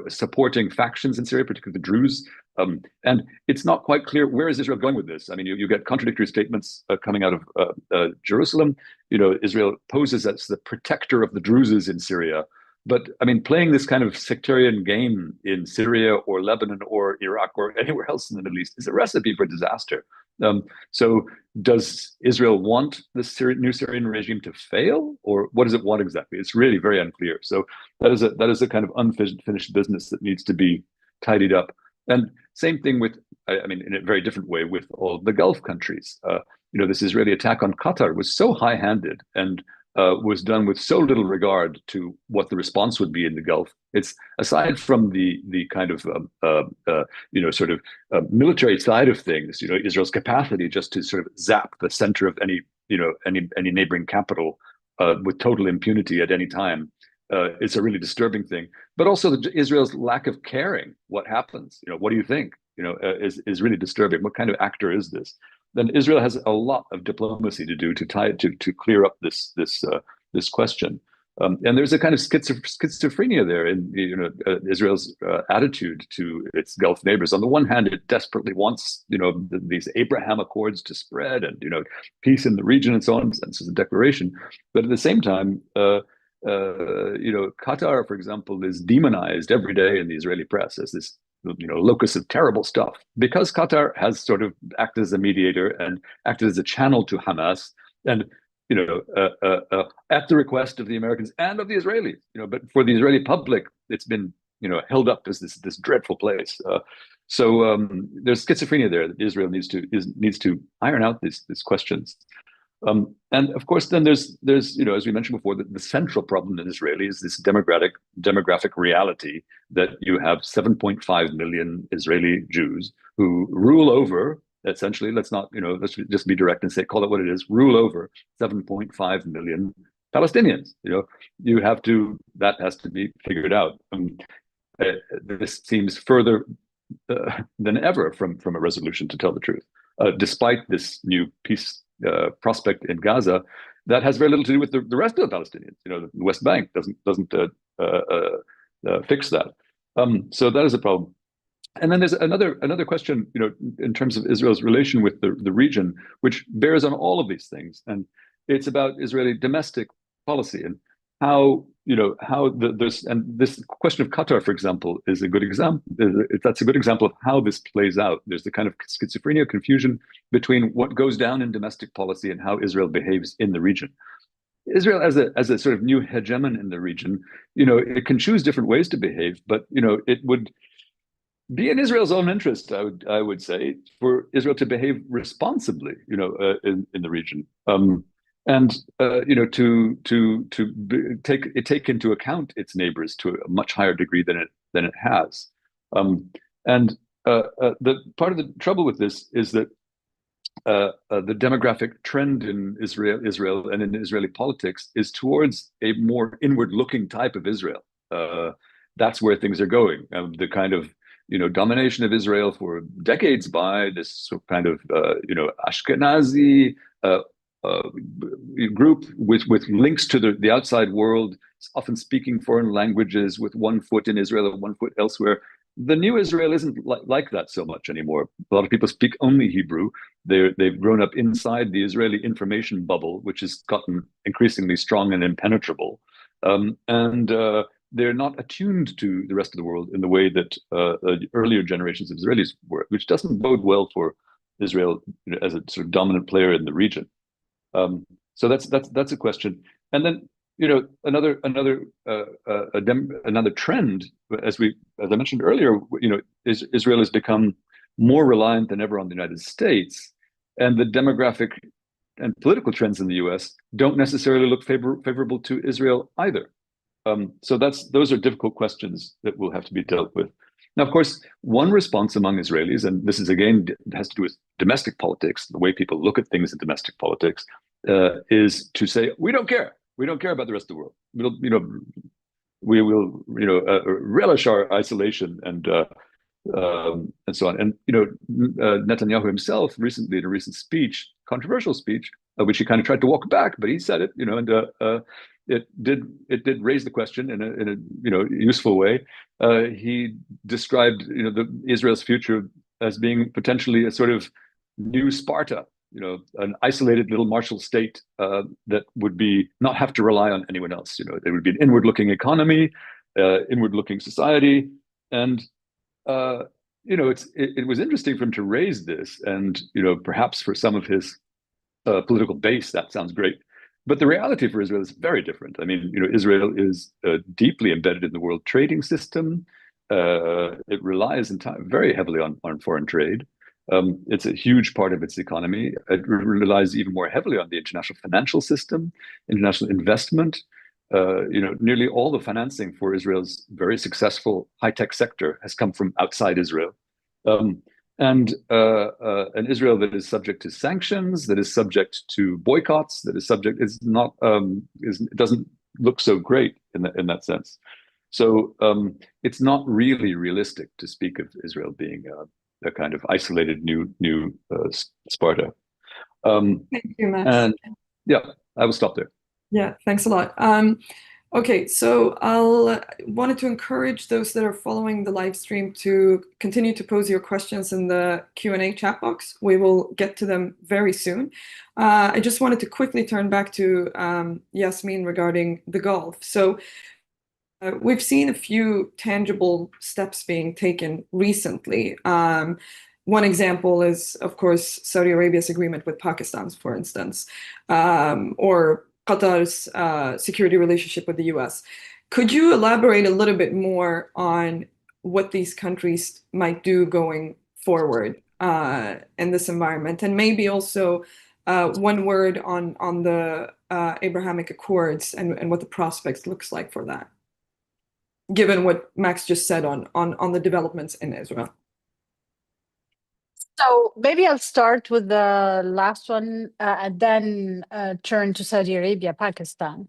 supporting factions in Syria, particularly the Druze. And it's not quite clear where is Israel going with this. I mean, you get contradictory statements coming out of Jerusalem. Israel poses as the protector of the Druzes in Syria. But I mean, playing this kind of sectarian game in Syria or Lebanon or Iraq or anywhere else in the Middle East is a recipe for disaster. So does Israel want the new Syrian regime to fail, or what does it want exactly? It's really very unclear. So that is a kind of unfinished business that needs to be tidied up. And same thing with, I mean, in a very different way with all the Gulf countries. This Israeli attack on Qatar was so high-handed and was done with so little regard to what the response would be in the Gulf. It's aside from the kind of military side of things, Israel's capacity just to sort of zap the center of any neighboring capital with total impunity at any time. It's a really disturbing thing. But also Israel's lack of caring what happens. What do you think? is really disturbing. What kind of actor is this? Then Israel has a lot of diplomacy to do to tie it to clear up this question. And there's a kind of schizophrenia there in Israel's attitude to its Gulf neighbors. On the one hand, it desperately wants these Abraham Accords to spread and peace in the region and so on. This is a declaration, but at the same time, Qatar, for example, is demonized every day in the Israeli press as this locus of terrible stuff because Qatar has sort of acted as a mediator and acted as a channel to Hamas and. At the request of the Americans and of the Israelis, but for the Israeli public, it's been, held up as this dreadful place. So there's schizophrenia there that Israel needs to iron out these questions. And of course, then there's as we mentioned before, the central problem in Israeli is this demographic reality that you have 7.5 million Israeli Jews who rule over. Essentially, let's just be direct and call it what it is, rule over 7.5 million Palestinians. That has to be figured out. This seems further than ever from a resolution, to tell the truth. Despite this new peace prospect in Gaza, that has very little to do with the rest of the Palestinians. The West Bank doesn't fix that. So that is a problem. And then there's another question, in terms of Israel's relation with the region, which bears on all of these things, and it's about Israeli domestic policy and how this question of Qatar, for example, is a good example. That's a good example of how this plays out. There's the kind of schizophrenia, confusion between what goes down in domestic policy and how Israel behaves in the region. Israel, as a sort of new hegemon in the region, it can choose different ways to behave, but it would be in Israel's own interest, I would say, for Israel to behave responsibly, in the region, and to take into account its neighbors to a much higher degree than it has. And the part of the trouble with this is that the demographic trend in Israel and in Israeli politics is towards a more inward-looking type of Israel. That's where things are going. The kind of domination of Israel for decades by this kind of Ashkenazi group with links to the outside world, often speaking foreign languages with one foot in Israel and one foot elsewhere. The new Israel isn't like that so much anymore. A lot of people speak only Hebrew. They've grown up inside the Israeli information bubble, which has gotten increasingly strong and impenetrable. They're not attuned to the rest of the world in the way that earlier generations of Israelis were, which doesn't bode well for Israel as a sort of dominant player in the region. So that's a question. And then another trend, as I mentioned earlier, Israel has become more reliant than ever on the United States, and the demographic and political trends in the U.S. don't necessarily look favorable to Israel either. So those are difficult questions that will have to be dealt with. Now, of course, one response among Israelis, and this is again has to do with domestic politics, the way people look at things in domestic politics, is to say, we don't care. We don't care about the rest of the world. We will relish our isolation and so on. And Netanyahu himself recently, in a recent speech, controversial speech, which he kind of tried to walk back, but he said it, and it did raise the question in a useful way. He described Israel's future as being potentially a sort of new Sparta, an isolated little martial state that would not have to rely on anyone else. There would be an inward-looking economy, inward-looking society, and it was interesting for him to raise this, and perhaps for some of his political base that sounds great. But the reality for Israel is very different. I mean, Israel is deeply embedded in the world trading system. It relies very heavily on foreign trade. It's a huge part of its economy. It relies even more heavily on the international financial system, international investment. Nearly all the financing for Israel's very successful high-tech sector has come from outside Israel. And an Israel that is subject to sanctions, that is subject to boycotts, it doesn't look so great in that sense. So it's not really realistic to speak of Israel being a kind of isolated new Sparta. Thank you, Max. And yeah, I will stop there. Yeah, thanks a lot. Okay, so I'll wanted to encourage those that are following the live stream to continue to pose your questions in the Q&A chat box. We will get to them very soon. I just wanted to quickly turn back to Yasmine regarding the Gulf. So we've seen a few tangible steps being taken recently. One example is, of course, Saudi Arabia's agreement with Pakistan, for instance, or Qatar's security relationship with the US. Could you elaborate a little bit more on what these countries might do going forward in this environment? And maybe also one word on the Abrahamic Accords and what the prospects looks like for that, given what Max just said on the developments in Israel. So maybe I'll start with the last one and then turn to Saudi Arabia, Pakistan.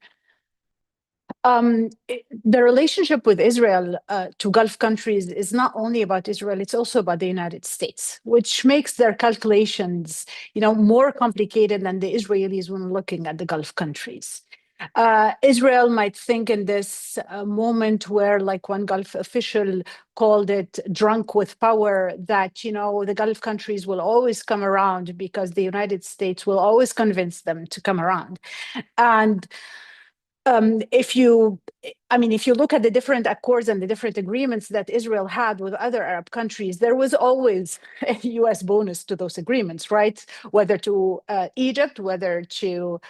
The relationship with Israel to Gulf countries is not only about Israel, it's also about the United States, which makes their calculations, more complicated than the Israelis when looking at the Gulf countries. Israel might think in this moment where, like one Gulf official called it drunk with power, that, the Gulf countries will always come around because the United States will always convince them to come around. And if you look at the different accords and the different agreements that Israel had with other Arab countries, there was always a US bonus to those agreements, right? Whether to Egypt, whether to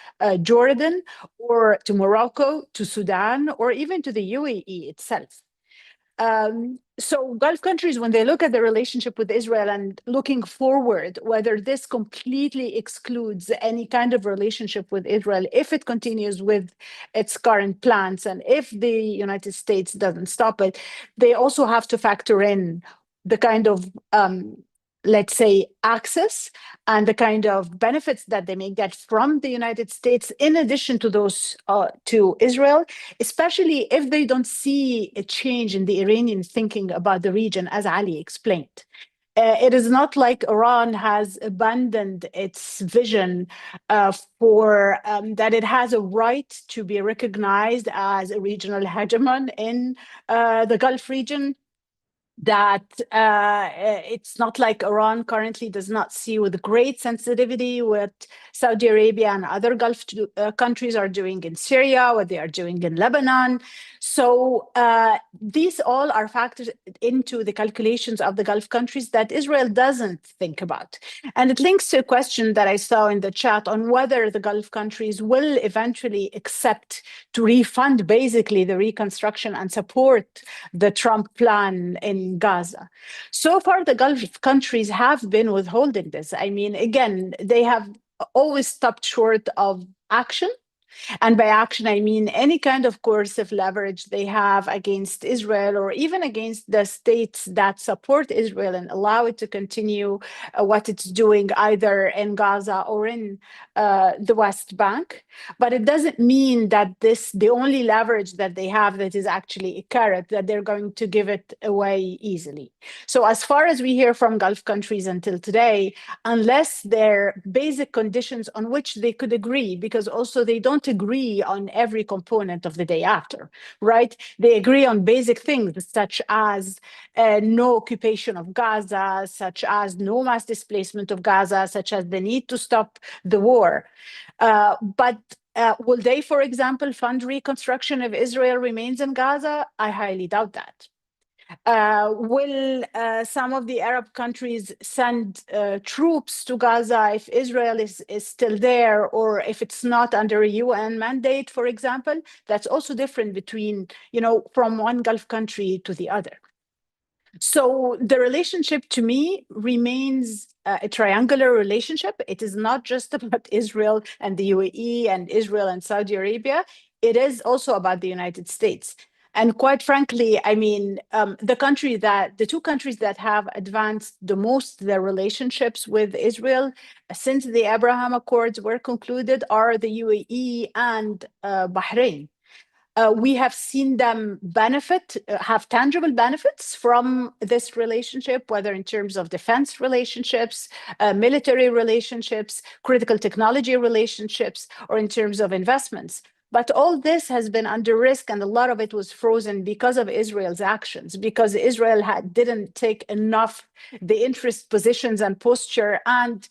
Jordan, or to Morocco, to Sudan, or even to the UAE itself. So Gulf countries, when they look at the relationship with Israel and looking forward, whether this completely excludes any kind of relationship with Israel, if it continues with its current plans, and if the United States doesn't stop it, they also have to factor in the kind of, let's say, access and the kind of benefits that they may get from the United States, in addition to those to Israel, especially if they don't see a change in the Iranian thinking about the region, as Ali explained. It is not like Iran has abandoned its vision for that it has a right to be recognized as a regional hegemon in the Gulf region. That it's not like Iran currently does not see with great sensitivity what Saudi Arabia and other Gulf countries are doing in Syria, what they are doing in Lebanon. So these all are factors into the calculations of the Gulf countries that Israel doesn't think about. And it links to a question that I saw in the chat on whether the Gulf countries will eventually accept to refund basically the reconstruction and support the Trump plan in Gaza. So far, the Gulf countries have been withholding this. Again, they have always stopped short of action. And by action, I mean any kind of coercive leverage they have against Israel, or even against the states that support Israel and allow it to continue what it's doing either in Gaza or in the West Bank. But it doesn't mean that the only leverage that they have that is actually a carrot, that they're going to give it away easily. So as far as we hear from Gulf countries until today, unless there are basic conditions on which they could agree, because also they don't agree on every component of the day after, right? They agree on basic things such as no occupation of Gaza, such as no mass displacement of Gaza, such as the need to stop the war. But will they, for example, fund reconstruction if Israel remains in Gaza? I highly doubt that. Will some of the Arab countries send troops to Gaza if Israel is still there, or if it's not under a UN mandate, for example? That's also different between, from one Gulf country to the other. So the relationship to me remains a triangular relationship. It is not just about Israel and the UAE and Israel and Saudi Arabia. It is also about the United States. And quite frankly, the two countries that have advanced the most their relationships with Israel since the Abraham Accords were concluded are the UAE and Bahrain. We have seen them benefit, have tangible benefits from this relationship, whether in terms of defense relationships, military relationships, critical technology relationships, or in terms of investments. But all this has been under risk, and a lot of it was frozen because of Israel's actions, because Israel didn't take enough the interest positions and posture and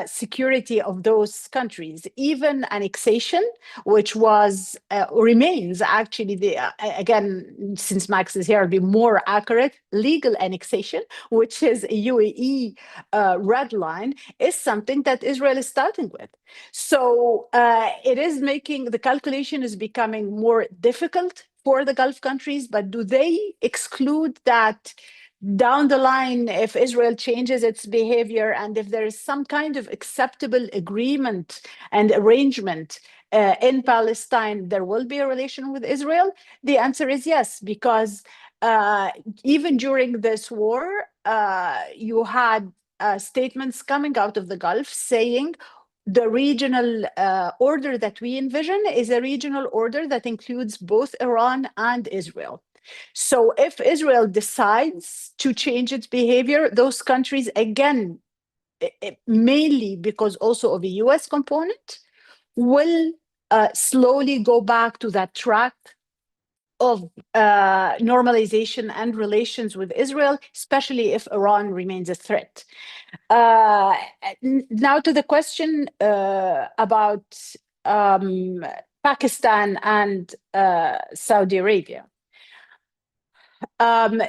security of those countries. Even annexation, which was remains actually again, since Max is here, I'll be more accurate, legal annexation, which is a UAE red line, is something that Israel is starting with. So it is making, the calculation is becoming more difficult for the Gulf countries, but do they exclude that down the line, if Israel changes its behavior and if there is some kind of acceptable agreement and arrangement in Palestine, there will be a relation with Israel? The answer is yes, because even during this war, you had statements coming out of the Gulf saying the regional order that we envision is a regional order that includes both Iran and Israel. So if Israel decides to change its behavior, those countries, again, mainly because also of a US component, will slowly go back to that track of normalization and relations with Israel, especially if Iran remains a threat. Now to the question about Pakistan and Saudi Arabia.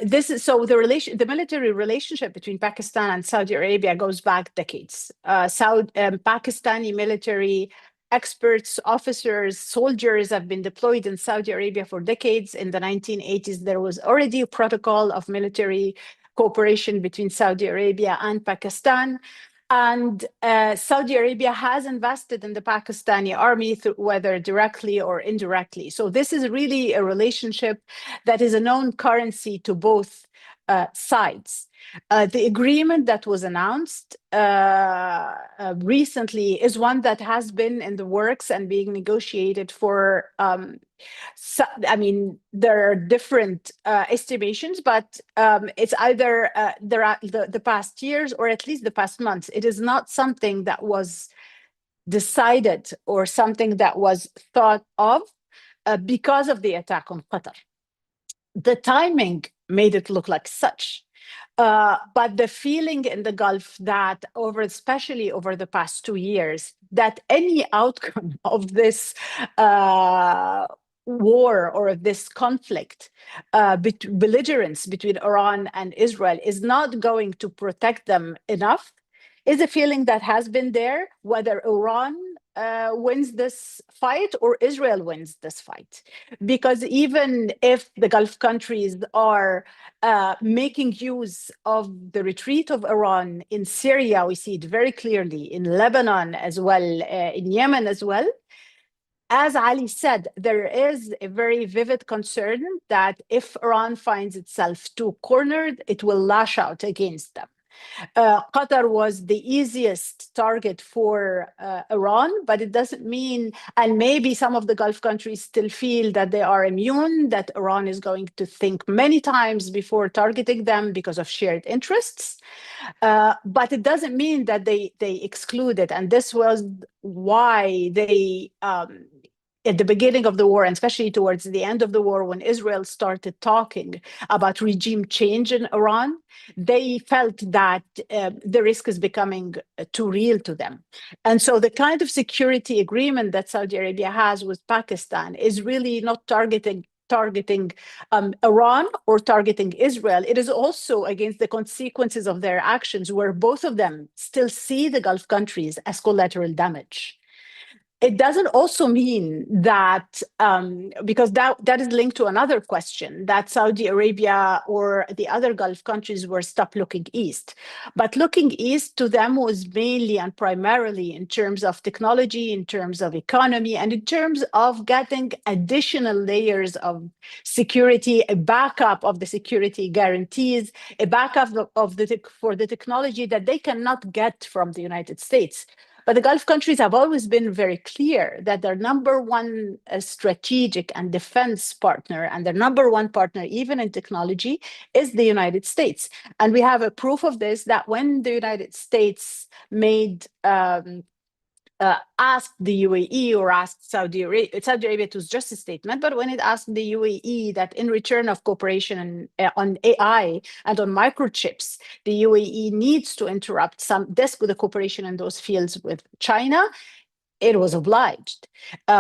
This is so the military relationship between Pakistan and Saudi Arabia goes back decades. Pakistani military experts, officers, soldiers have been deployed in Saudi Arabia for decades. In the 1980s, there was already a protocol of military cooperation between Saudi Arabia and Pakistan. And Saudi Arabia has invested in the Pakistani army, whether directly or indirectly. So this is really a relationship that is a known currency to both sides. The agreement that was announced recently is one that has been in the works and being negotiated for there are different estimations, but it's either the past years or at least the past months. It is not something that was decided or something that was thought of because of the attack on Qatar. The timing made it look like such. But the feeling in the Gulf that especially over the past 2 years, that any outcome of this war or this conflict, belligerence between Iran and Israel is not going to protect them enough, is a feeling that has been there, whether Iran wins this fight or Israel wins this fight. Because even if the Gulf countries are making use of the retreat of Iran in Syria, we see it very clearly, in Lebanon as well, in Yemen as well. As Ali said, there is a very vivid concern that if Iran finds itself too cornered, it will lash out against them. Qatar was the easiest target for Iran, but it doesn't mean, and maybe some of the Gulf countries still feel that they are immune, that Iran is going to think many times before targeting them because of shared interests. But it doesn't mean that they exclude it. And this was why they, at the beginning of the war, and especially towards the end of the war, when Israel started talking about regime change in Iran, they felt that the risk is becoming too real to them. And so the kind of security agreement that Saudi Arabia has with Pakistan is really not targeting Iran or targeting Israel. It is also against the consequences of their actions, where both of them still see the Gulf countries as collateral damage. It doesn't also mean that, because that is linked to another question, that Saudi Arabia or the other Gulf countries were stopped looking east. But looking east to them was mainly and primarily in terms of technology, in terms of economy, and in terms of getting additional layers of security, a backup of the security guarantees, a backup for the technology that they cannot get from the United States. But the Gulf countries have always been very clear that their number one strategic and defense partner, and their number one partner, even in technology, is the United States. And we have a proof of this, that when the United States made asked the UAE or asked Saudi Arabia, it was just a statement, but when it asked the UAE that in return of cooperation on AI and on microchips, the UAE needs to interrupt the cooperation in those fields with China, it was obliged.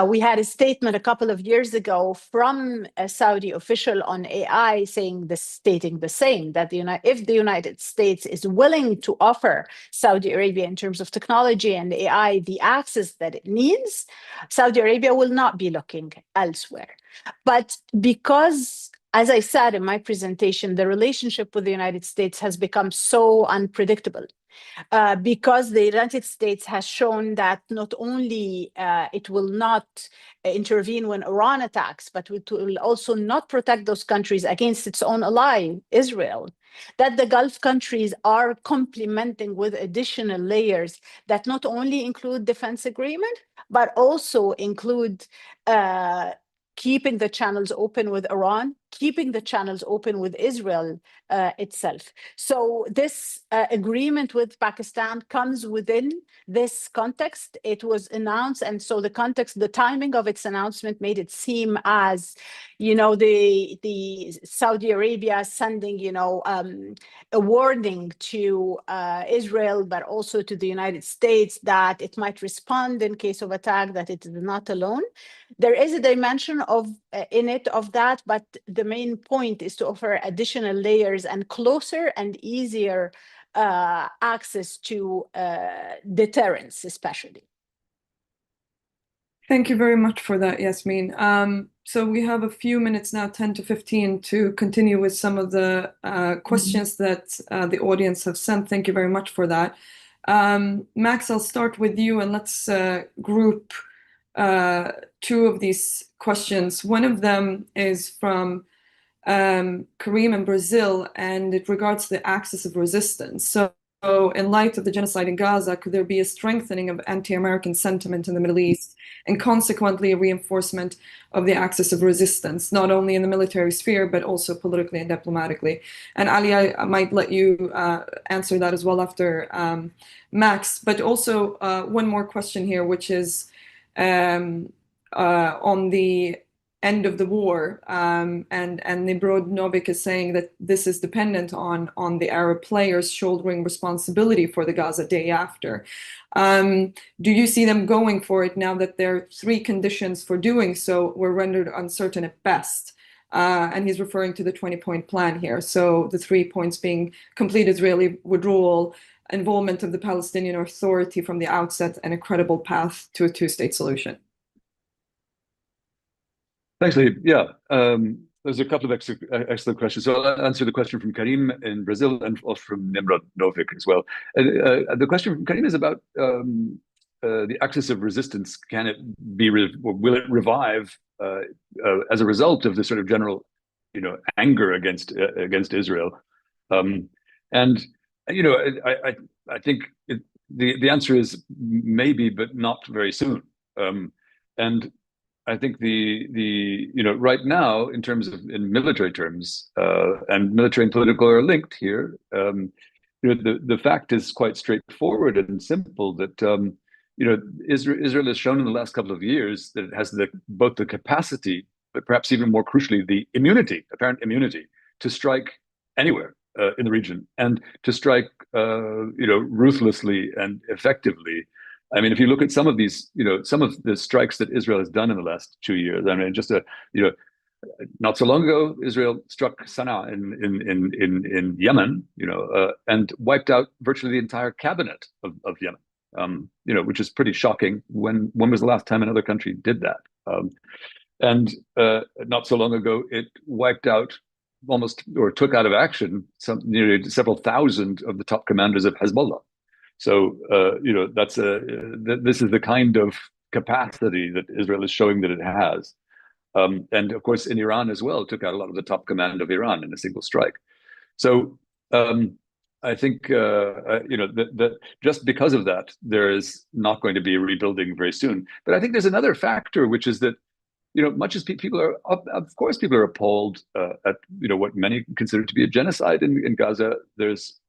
We had a statement a couple of years ago from a Saudi official on AI stating the same, that if the United States is willing to offer Saudi Arabia in terms of technology and AI the access that it needs, Saudi Arabia will not be looking elsewhere. But because, as I said in my presentation, the relationship with the United States has become so unpredictable, because the United States has shown that not only it will not intervene when Iran attacks, but it will also not protect those countries against its own ally, Israel, that the Gulf countries are complementing with additional layers that not only include defense agreement, but also include keeping the channels open with Iran, keeping the channels open with Israel itself. So this agreement with Pakistan comes within this context. It was announced, and so the timing of its announcement made it seem as, the Saudi Arabia sending, a warning to Israel, but also to the United States that it might respond in case of attack, that it is not alone. There is a dimension in it of that, but the main point is to offer additional layers and closer and easier access to deterrence, especially. Thank you very much for that, Yasmine. So we have a few minutes now, 10 to 15, to continue with some of the questions that the audience have sent. Thank you very much for that. Max, I'll start with you, and let's group two of these questions. One of them is from Kareem in Brazil, and it regards the axis of resistance. So in light of the genocide in Gaza, could there be a strengthening of anti-American sentiment in the Middle East, and consequently a reinforcement of the axis of resistance, not only in the military sphere, but also politically and diplomatically? And Ali, I might let you answer that as well after Max. But also one more question here, which is on the end of the war, and Rodenbeck is saying that this is dependent on the Arab players shouldering responsibility for the Gaza day after. Do you see them going for it now that their three conditions for doing so were rendered uncertain at best? And he's referring to the 20-point plan here. So the 3 points being complete Israeli withdrawal, involvement of the Palestinian Authority from the outset, and a credible path to a two-state solution. Thanks, Lahib. Yeah, there's a couple of excellent questions. So I'll answer the question from Karim in Brazil and also from Nimrod Novik as well. The question from Karim is about the axis of resistance. Can it be, will it revive as a result of this sort of general, anger against Israel? And I think the answer is maybe, but not very soon. And I think right now, in terms of in military terms, and military and political are linked here. The fact is quite straightforward and simple that Israel has shown in the last couple of years that it has both the capacity, but perhaps even more crucially, the apparent immunity to strike anywhere in the region, and to strike ruthlessly and effectively. I mean, if you look at some of these, some of the strikes that Israel has done in the last 2 years, I mean, not so long ago, Israel struck Sana'a in Yemen, and wiped out virtually the entire cabinet of Yemen, which is pretty shocking. When was the last time another country did that? And not so long ago, it wiped out or took out of action several thousand of the top commanders of Hezbollah. So, this is the kind of capacity that Israel is showing that it has. And of course, in Iran as well, took out a lot of the top command of Iran in a single strike. So, I think that just because of that, there is not going to be a rebuilding very soon. But I think there's another factor, which is that much as people are, of course, people are appalled at what many consider to be a genocide in Gaza. There's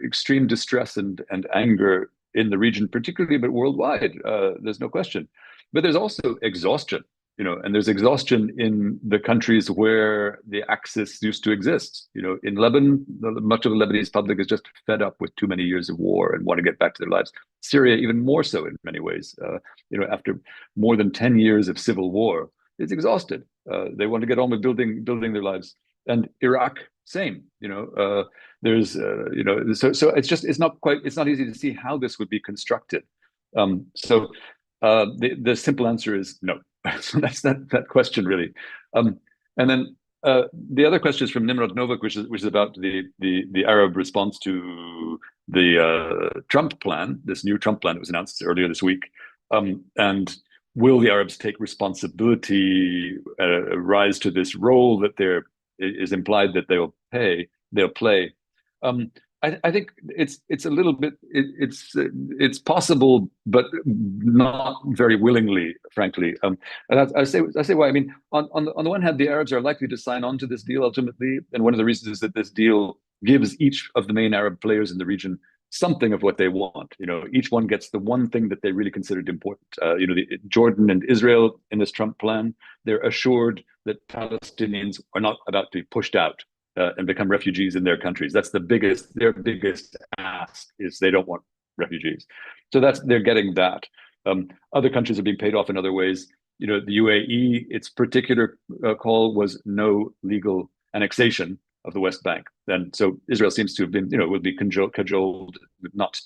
extreme distress and anger in the region, particularly, but worldwide. There's no question. But there's also exhaustion. And there's exhaustion in the countries where the Axis used to exist. In Lebanon, much of the Lebanese public is just fed up with too many years of war and want to get back to their lives. Syria, even more so in many ways. After more than 10 years of civil war, it's exhausted. They want to get on with building their lives. And Iraq, same. There's so it's not easy to see how this would be constructed. The simple answer is no. So that's that question really. And then the other question is from Nimrod Novak, which is about the Arab response to the Trump plan, this new Trump plan that was announced earlier this week. And will the Arabs take responsibility, rise to this role that is implied that they'll play? I think it's a little bit it's possible, but not very willingly, frankly. And I say why. I mean, on the one hand, the Arabs are likely to sign on to this deal ultimately, and one of the reasons is that this deal gives each of the main Arab players in the region something of what they want. Each one gets the one thing that they really considered important. Jordan and Israel in this Trump plan, they're assured that Palestinians are not about to be pushed out and become refugees in their countries. That's their biggest ask, is they don't want refugees. So they're getting that. Other countries are being paid off in other ways. The UAE, its particular call was no legal annexation of the West Bank. And so Israel seems to have been, would be cajoled not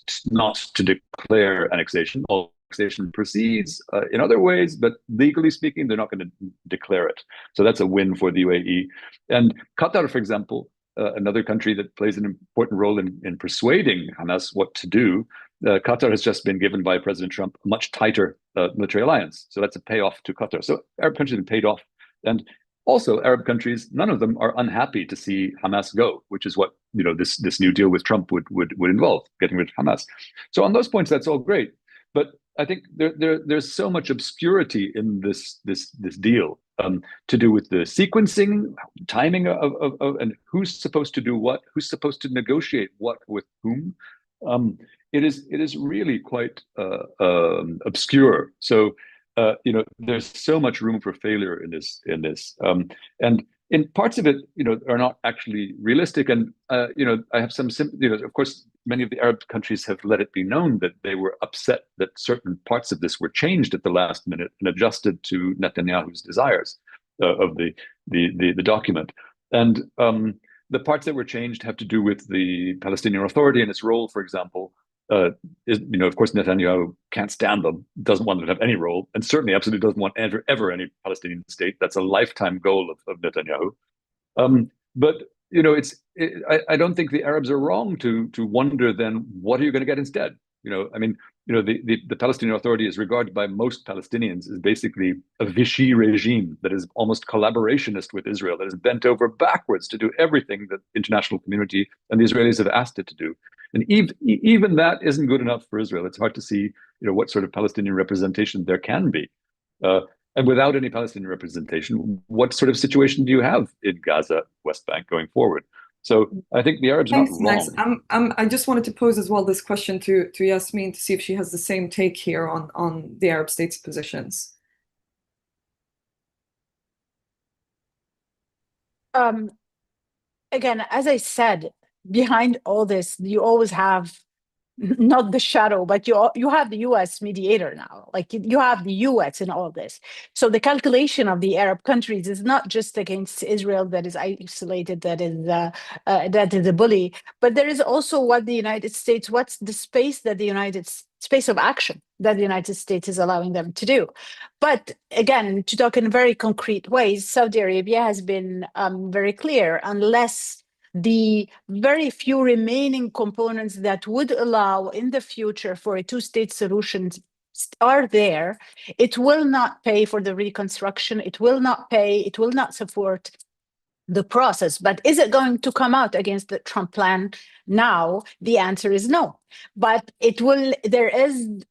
to declare annexation. Annexation proceeds in other ways, but legally speaking, they're not going to declare it. So that's a win for the UAE. And Qatar, for example, another country that plays an important role in persuading Hamas what to do, Qatar has just been given by President Trump a much tighter military alliance. So that's a payoff to Qatar. So Arab countries have been paid off. And also Arab countries, none of them are unhappy to see Hamas go, which is what this new deal with Trump would involve, getting rid of Hamas. So on those points, that's all great. But I think there's so much obscurity in this deal to do with the sequencing, timing of and who's supposed to do what, who's supposed to negotiate what with whom. It is really quite obscure. So there's so much room for failure in this, and in parts of it, are not actually realistic. And I have some, of course, many of the Arab countries have let it be known that they were upset that certain parts of this were changed at the last minute and adjusted to Netanyahu's desires of the document. And the parts that were changed have to do with the Palestinian Authority and its role, for example. Of course, Netanyahu can't stand them, doesn't want them to have any role, and certainly absolutely doesn't want ever any Palestinian state. That's a lifetime goal of Netanyahu. But I don't think the Arabs are wrong to wonder then, what are you going to get instead? The Palestinian Authority is regarded by most Palestinians as basically a Vichy regime that is almost collaborationist with Israel, that is bent over backwards to do everything that the international community and the Israelis have asked it to do. And even that isn't good enough for Israel. It's hard to see, what sort of Palestinian representation there can be. And without any Palestinian representation, what sort of situation do you have in Gaza, West Bank going forward? So I think the Arabs are not wrong. Max. I just wanted to pose as well this question to Yasmine to see if she has the same take here on the Arab states' positions. Again, as I said, behind all this, you always have not the shadow, but you have the U.S. mediator now. Like, you have the U.S. in all this. So the calculation of the Arab countries is not just against Israel, that is isolated, that is a bully, but there is also what the United States, what's the space that space of action that the United States is allowing them to do. But again, to talk in very concrete ways, Saudi Arabia has been very clear, unless the very few remaining components that would allow in the future for a two-state solution are there, it will not pay for the reconstruction. It will not support the process. But is it going to come out against the Trump plan now? The answer is no. But it will. There is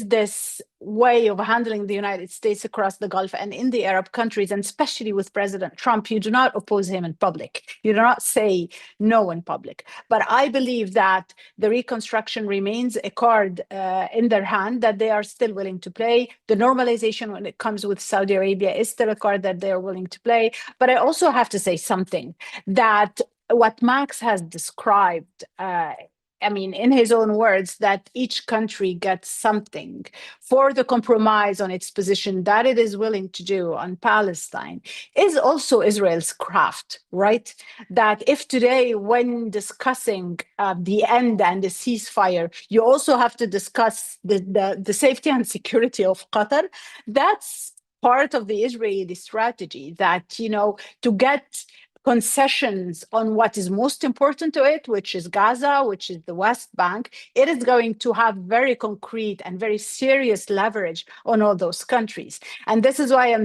this way of handling the United States across the Gulf and in the Arab countries, and especially with President Trump. You do not oppose him in public. You do not say no in public. But I believe that the reconstruction remains a card in their hand that they are still willing to play. The normalization when it comes with Saudi Arabia is still a card that they are willing to play. But I also have to say something, that what Max has described, I mean, in his own words, that each country gets something for the compromise on its position that it is willing to do on Palestine, is also Israel's craft, right? That if today, when discussing the end and the ceasefire, you also have to discuss the safety and security of Qatar, that's part of the Israeli strategy, that, you know, to get concessions on what is most important to it, which is Gaza, which is the West Bank, it is going to have very concrete and very serious leverage on all those countries. And this is why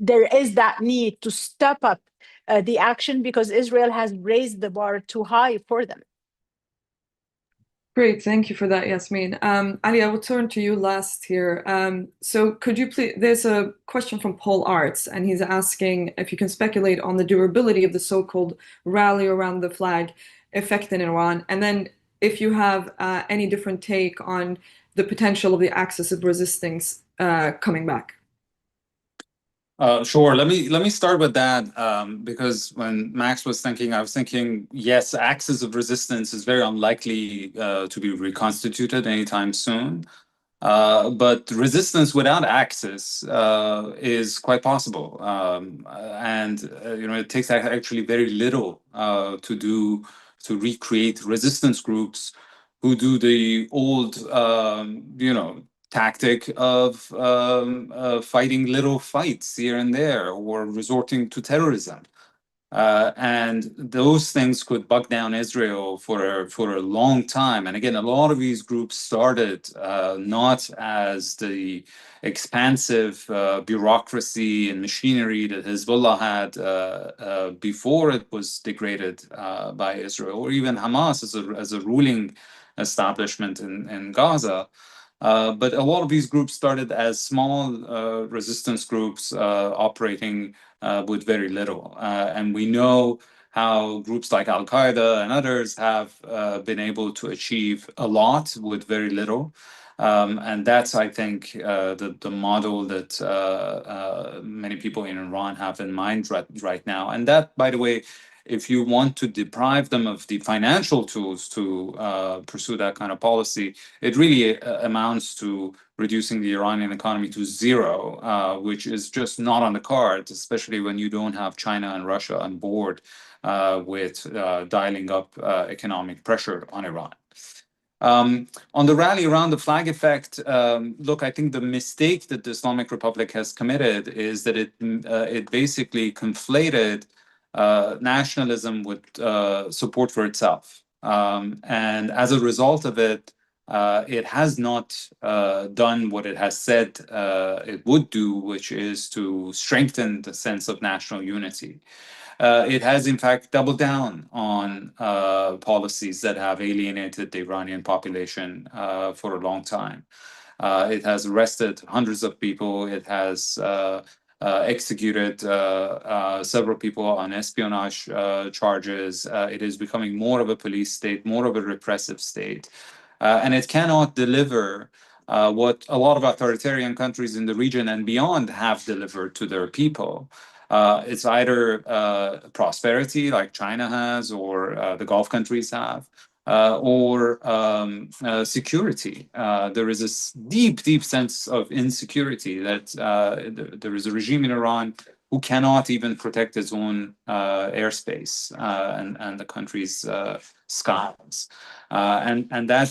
there is that need to step up the action, because Israel has raised the bar too high for them. Great, thank you for that, Yasmine. Ali, I will turn to you last here. So could you please, there's a question from Paul Arts, and he's asking if you can speculate on the durability of the so-called rally around the flag effect in Iran, and then if you have any different take on the potential of the axis of resistance coming back. Sure. Let me start with that, because when Max was thinking, I was thinking, yes, axis of resistance is very unlikely to be reconstituted anytime soon. But resistance without axis is quite possible, and it takes actually very little to recreate resistance groups who do the old tactic of fighting little fights here and there, or resorting to terrorism. And those things could bug down Israel for a long time. And again, a lot of these groups started not as the expansive bureaucracy and machinery that Hezbollah had before it was degraded by Israel, or even Hamas as a ruling establishment in Gaza. But a lot of these groups started as small resistance groups operating with very little. And we know how groups like Al-Qaeda and others have been able to achieve a lot with very little. And that's, I think, the model that many people in Iran have in mind right now. And that, by the way, if you want to deprive them of the financial tools to pursue that kind of policy, it really amounts to reducing the Iranian economy to zero, which is just not on the cards, especially when you don't have China and Russia on board with dialing up economic pressure on Iran. On the rally around the flag effect, look, I think the mistake that the Islamic Republic has committed is that it basically conflated nationalism with support for itself. And as a result of it, it has not done what it has said it would do, which is to strengthen the sense of national unity. It has, in fact, doubled down on policies that have alienated the Iranian population for a long time. It has arrested hundreds of people. It has executed several people on espionage charges. It is becoming more of a police state, more of a repressive state. And it cannot deliver what a lot of authoritarian countries in the region and beyond have delivered to their people. It's either prosperity, like China has, or the Gulf countries have, or security. There is a deep sense of insecurity that there is a regime in Iran who cannot even protect its own airspace and the country's skies. And that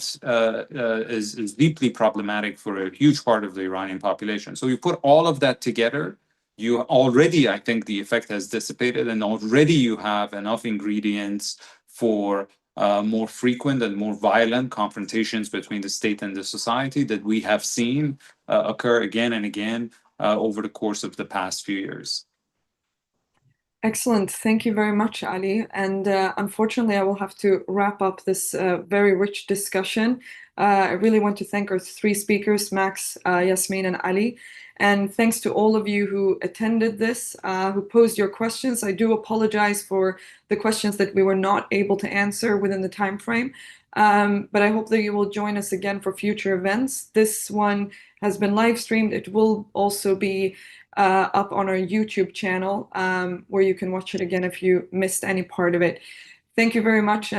is deeply problematic for a huge part of the Iranian population. So you put all of that together, you already, I think the effect has dissipated, and already you have enough ingredients for more frequent and more violent confrontations between the state and the society that we have seen occur again and again over the course of the past few years. Excellent. Thank you very much, Ali. And unfortunately, I will have to wrap up this very rich discussion. I really want to thank our three speakers, Max, Yasmine, and Ali. And thanks to all of you who attended this, who posed your questions. I do apologize for the questions that we were not able to answer within the time frame. But I hope that you will join us again for future events. This one has been live streamed. It will also be up on our YouTube channel, where you can watch it again if you missed any part of it. Thank you very much.